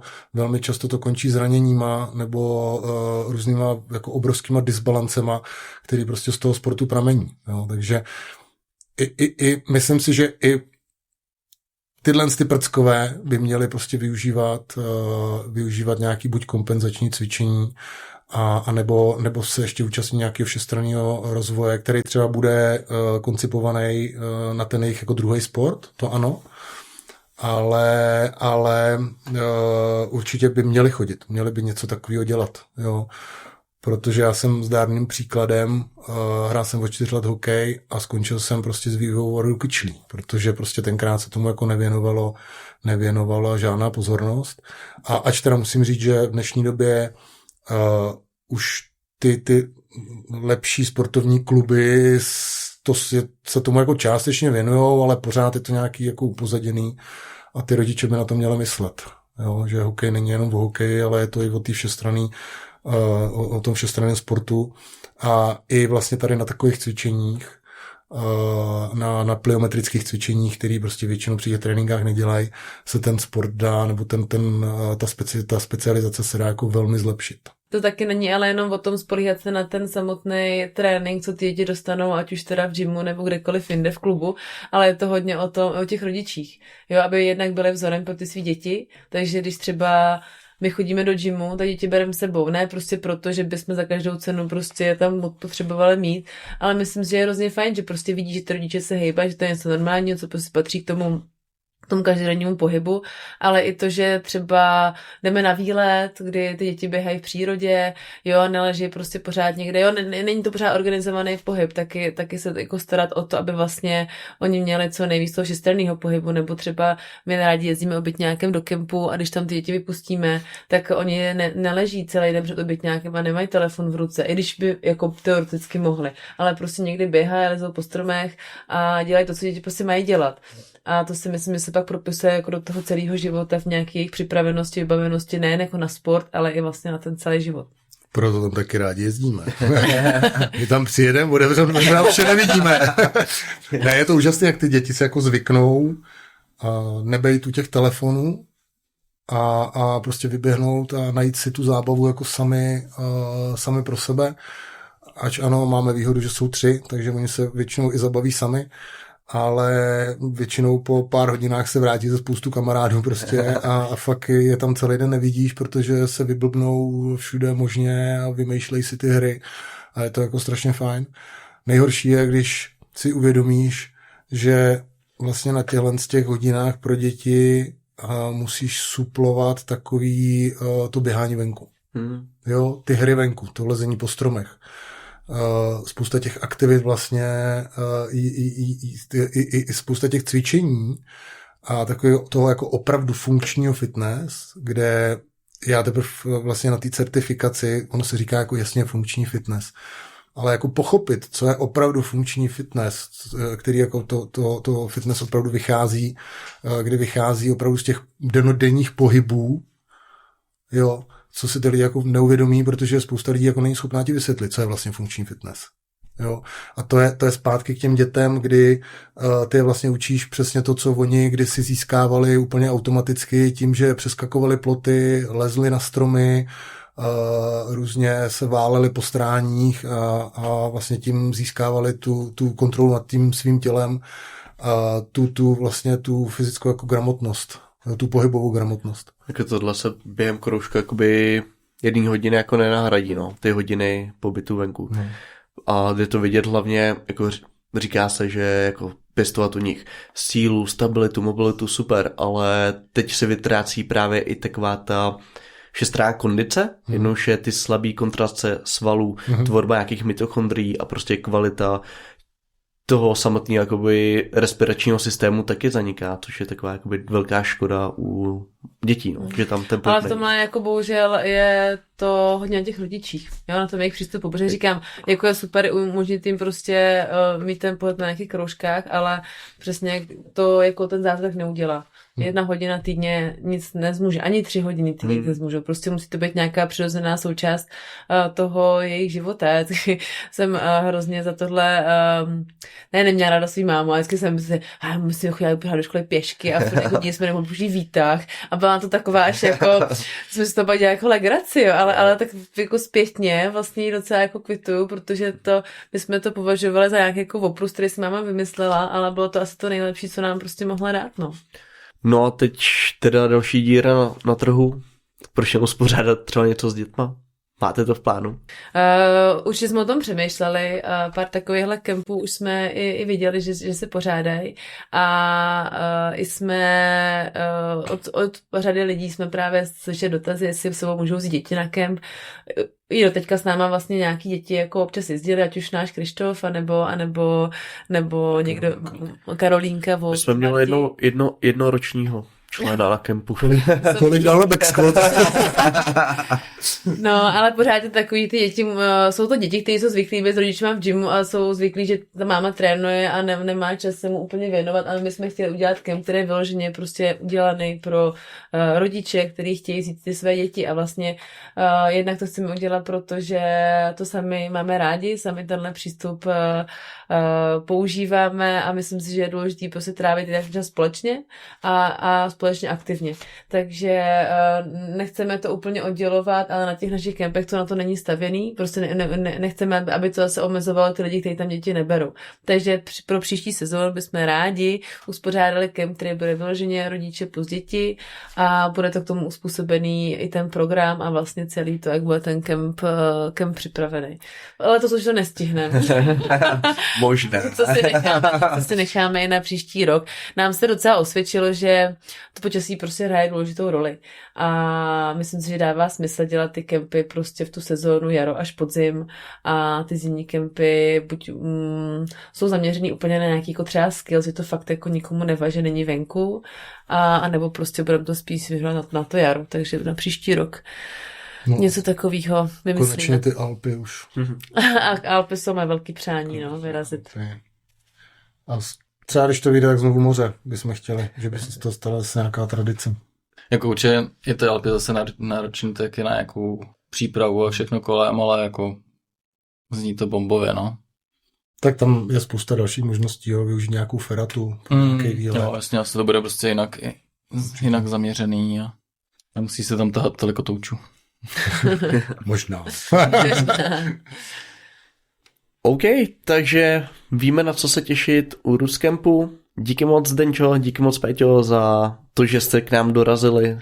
S4: to končí zraněníma nebo různýma jako obrovskýma disbalancema, který prostě z toho sportu pramení. Jo. Takže i myslím si, že i tyhle ty prckové by měly prostě využívat nějaký buď kompenzační cvičení, a nebo se ještě účastní nějakého všestranného rozvoje, který třeba bude koncipovaný na ten jejich jako druhý sport, to ano, ale určitě by měli chodit, měli by něco takového dělat, jo. Protože já jsem zdárným příkladem, hrál jsem o 4 let hokej a skončil jsem prostě s vývojou ruky kyčlí, protože prostě tenkrát se tomu jako nevěnovala žádná pozornost. A ač teda musím říct, že v dnešní době už ty lepší sportovní kluby se tomu jako částečně věnujou, ale pořád je to nějaký jako upozaděný a ty rodiče by na to měli myslet. Jo? Že hokej není jenom o hokeji, ale je to i o té všestranný o tom všestranném sportu a i vlastně tady na takových cvičeních, na plyometrických cvičeních, který prostě většinou při těch tréninkách nedělají, se ten sport dá, nebo ta specializace se dá jako velmi zlepšit.
S3: To taky není ale jenom o tom spolíhat se na ten samotný trénink, co ty děti dostanou, ať už teda v gymu nebo kdekoliv jinde v klubu, ale je to hodně o těch rodičích, jo, aby jednak byly vzorem pro ty svý děti, takže když třeba my chodíme do gymu, tak děti bereme sebou, ne prostě proto, že bychom za každou cenu prostě tam potřebovali mít, ale myslím si, že je hrozně fajn, že prostě vidí, že ty rodiče se hejbají, že to je něco normálního, co prostě patří k tomu každodennímu pohybu, ale i to, že třeba jdeme na výlet, kdy ty děti běhají v přírodě, jo, neleží prostě pořád někde, jo, není to pořád organizovaný pohyb, taky se jako starat o to, aby vlastně oni měli co nejvíc toho všestranného pohybu, nebo třeba my rádi jezdíme obytňákem do kempu a když tam ty děti vypustíme, tak oni neleží celý den před obytňákem a nemají telefon v ruce, i když by jako teoreticky mohli, ale prostě někdy běhají, lezou po stromech a dělají to, co děti prostě mají dělat. A to si myslím, že se pak propisuje jako do toho celého života v nějaké jejich připravenosti, vybavenosti, nejen jako na sport, ale i vlastně na ten celý život.
S4: Proto tam taky rádi jezdíme. My tam přijedeme, otevřeme, možná vše nevidíme. Ne, je to úžasné, jak ty děti se jako zvyknou a nebejt u těch telefonů a prostě vyběhnout a najít si tu zábavu jako sami pro sebe. Ač ano, máme výhodu, že jsou 3, takže oni se většinou i zabaví sami, ale většinou po pár hodinách se vrátí ze spoustu kamarádů prostě a fakt je tam celý den nevidíš, protože se vyblbnou všude možně a vymýšlejí si ty hry a je to jako strašně fajn. Nejhorší je, když si uvědomíš, že vlastně na těch hodinách pro děti musíš suplovat takový to běhání venku. Jo, ty hry venku, to lezení po stromech. Spousta těch aktivit vlastně i spousta těch cvičení a takového toho jako opravdu funkčního fitness, kde já teprve vlastně na té certifikaci, ono se říká jako jasně funkční fitness, ale jako pochopit, co je opravdu funkční fitness, který jako to fitness opravdu vychází, kdy vychází opravdu z těch dennodenních pohybů, jo, co si ty lidi jako neuvědomí, protože spousta lidí jako není schopná ti vysvětlit, co je vlastně funkční fitness. Jo? A to je zpátky k těm dětem, kdy ty je vlastně učíš přesně to, co oni kdysi získávali úplně automaticky tím, že přeskakovali ploty, lezli na stromy, různě se váleli po stráních a vlastně tím získávali tu kontrolu nad tím svým tělem, tu fyzickou jako gramotnost, tu pohybovou gramotnost.
S2: Tak tohle se během kroužku jakoby 1 hodiny jako nenahradí, no, ty hodiny pobytu venku. a jde to vidět hlavně, jako říká se, že jako pěstovat u nich sílu, stabilitu, mobilitu, super, ale teď se vytrácí právě i taková ta všestránná kondice, jednoduše je ty slabý kontrace svalů, tvorba nějakých mitochondrií a prostě kvalita toho samotného jakoby respiračního systému taky zaniká, což je taková jakoby velká škoda u dětí, no, že tam ten
S3: Ale v tomhle jako bohužel je to hodně na těch rodičích, jo, na tom jejich přístupu, protože říkám, jako je super umožnit jim prostě mít ten pohled na nějakých kroužkách, ale přesně to jako ten zázrak neudělá. 1 hodina týdně nic nezmůže, ani 3 hodiny týdně nic nezmůžou. Prostě musí to být nějaká přirozená součást toho jejich života. Já jsem hrozně za tohle neměla ráda svý mámu, a vždycky jsem si, musím chodit do školy pěšky a v hodně jsme nemohli použít výtah a byla to taková až jako, jsme si to pak dělali jako legraci, jo, ale tak jako zpětně vlastně docela jako kvituju, protože my jsme to považovali za nějaký jako oprus, který si máma vymyslela, ale bylo to asi to nejlepší, co nám prostě mohla dát, no.
S2: No a teď teda další díra na trhu. Proč neuspořádat třeba něco s dětma? Máte to v plánu?
S3: Určitě jsme o tom přemýšleli. Pár takovýchhle kempů už jsme i viděli, že se pořádají. A i jsme od řady lidí jsme právě slyšeli dotazy, jestli sebou můžou vzít děti na kemp. I do teďka s náma vlastně nějaký děti jako občas jezdili, ať už náš Krištof, nebo někdo, Karolínka.
S2: My jsme měli jednoročního člena na kempu.
S4: Kolik dalo backskot?
S3: No, ale pořád je takový ty děti, jsou to děti, kteří jsou zvyklí být s rodičima v gymu a jsou zvyklí, že ta máma trénuje a nemá čas se mu úplně věnovat, ale my jsme chtěli udělat kemp, který je vyloženě prostě udělaný pro rodiče, kteří chtějí vzít ty své děti a vlastně jednak to chceme udělat, protože to sami máme rádi, sami tenhle přístup používáme a myslím si, že je důležité prostě trávit ten čas společně a společně aktivně. Takže nechceme to úplně oddělovat, ale na těch našich kempech to na to není stavěný. Prostě nechceme, aby to zase omezovalo ty lidi, kteří tam děti neberou. Takže pro příští sezónu bychom rádi uspořádali kemp, který bude vyloženě rodiče plus děti a bude to k tomu uspůsobený i ten program a vlastně celý to, jak bude ten kemp připravený. Ale to už to nestihneme.
S2: Možná.
S3: To si necháme i na příští rok. Nám se docela osvědčilo, že to počasí prostě hraje důležitou roli. A myslím si, že dává smysl dělat ty kempy prostě v tu sezónu jaro až podzim a ty zimní kempy buď jsou zaměřený úplně na nějaký jako třeba skills, že to fakt jako nikomu nevadí, že není venku a nebo prostě budeme to spíš vyhledat na to jaro, takže na příští rok. No, něco takového vymyslíme.
S4: Konečně ty Alpy už.
S3: A Alpy jsou mé velký přání, no, vyrazit.
S4: A třeba když to vyjde, tak znovu moře bychom chtěli, že by se to stala zase nějaká tradice.
S1: Jako určitě je ty Alpy zase náročný taky na nějakou přípravu a všechno kolem, ale jako zní to bombově, no.
S4: Tak tam je spousta dalších možností, jo, využít nějakou feratu, nějaký výlet.
S1: Jo, jasně, asi to bude prostě jinak zaměřený a nemusí se tam tahat toliko toučů.
S4: Možná.
S2: OK, takže víme, na co se těšit u Ruscampu. Díky moc, Zdenčo, díky moc, Péťo, za to, že jste k nám dorazili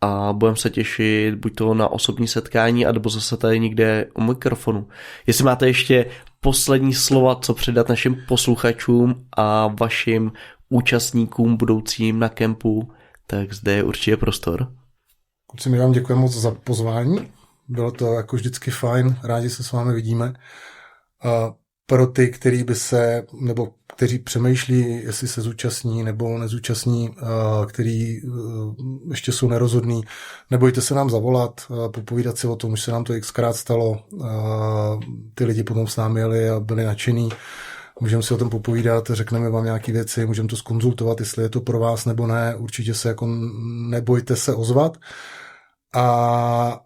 S2: a budeme se těšit buď to na osobní setkání, anebo zase tady někde u mikrofonu. Jestli máte ještě poslední slova, co předat našim posluchačům a vašim účastníkům budoucím na kempu, tak zde je určitě prostor.
S4: Kluci, my vám děkujeme moc za pozvání. Bylo to jako vždycky fajn, rádi se s vámi vidíme. A pro ty, kteří přemýšlí, jestli se zúčastní nebo nezúčastní, který ještě jsou nerozhodní, nebojte se nám zavolat, popovídat si o tom, už se nám to xkrát stalo. Ty lidi potom s námi jeli a byli nadšení. Můžeme si o tom popovídat, řekneme vám nějaké věci, můžeme to zkonzultovat, jestli je to pro vás nebo ne. Určitě se jako nebojte se ozvat. A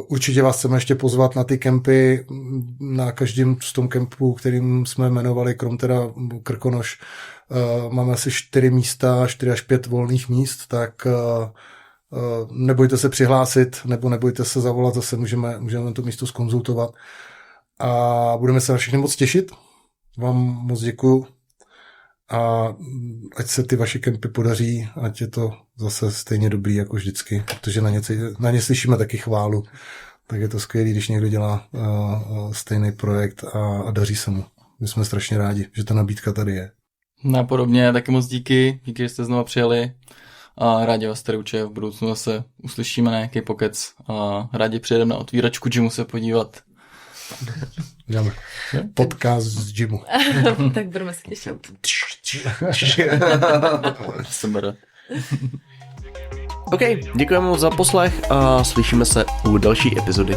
S4: určitě vás chceme ještě pozvat na ty kempy. Na každém z tom kempu, kterým jsme jmenovali, krom teda Krkonoš, máme asi 4 místa, 4 až 5 volných míst, tak nebojte se přihlásit, nebo nebojte se zavolat, zase můžeme to místo zkonzultovat. A budeme se na všechny moc těšit. Vám moc děkuju. A ať se ty vaše kempy podaří, ať je to zase stejně dobrý jako vždycky, protože na ně slyšíme taky chválu. tak je to skvělé, když někdo dělá stejný projekt a daří se mu. My jsme strašně rádi, že ta nabídka tady je.
S1: Napodobně, taky moc díky, že jste znovu přijeli a rádi vás tady určitě v budoucnu zase uslyšíme na nějaký pokec a rádi přijedeme na otvíračku gymu se podívat.
S4: Děláme podcast z gymu.
S3: Tak budeme se těšit.
S1: Jsem rád.
S2: OK, děkujeme moc za poslech a slyšíme se u další epizody.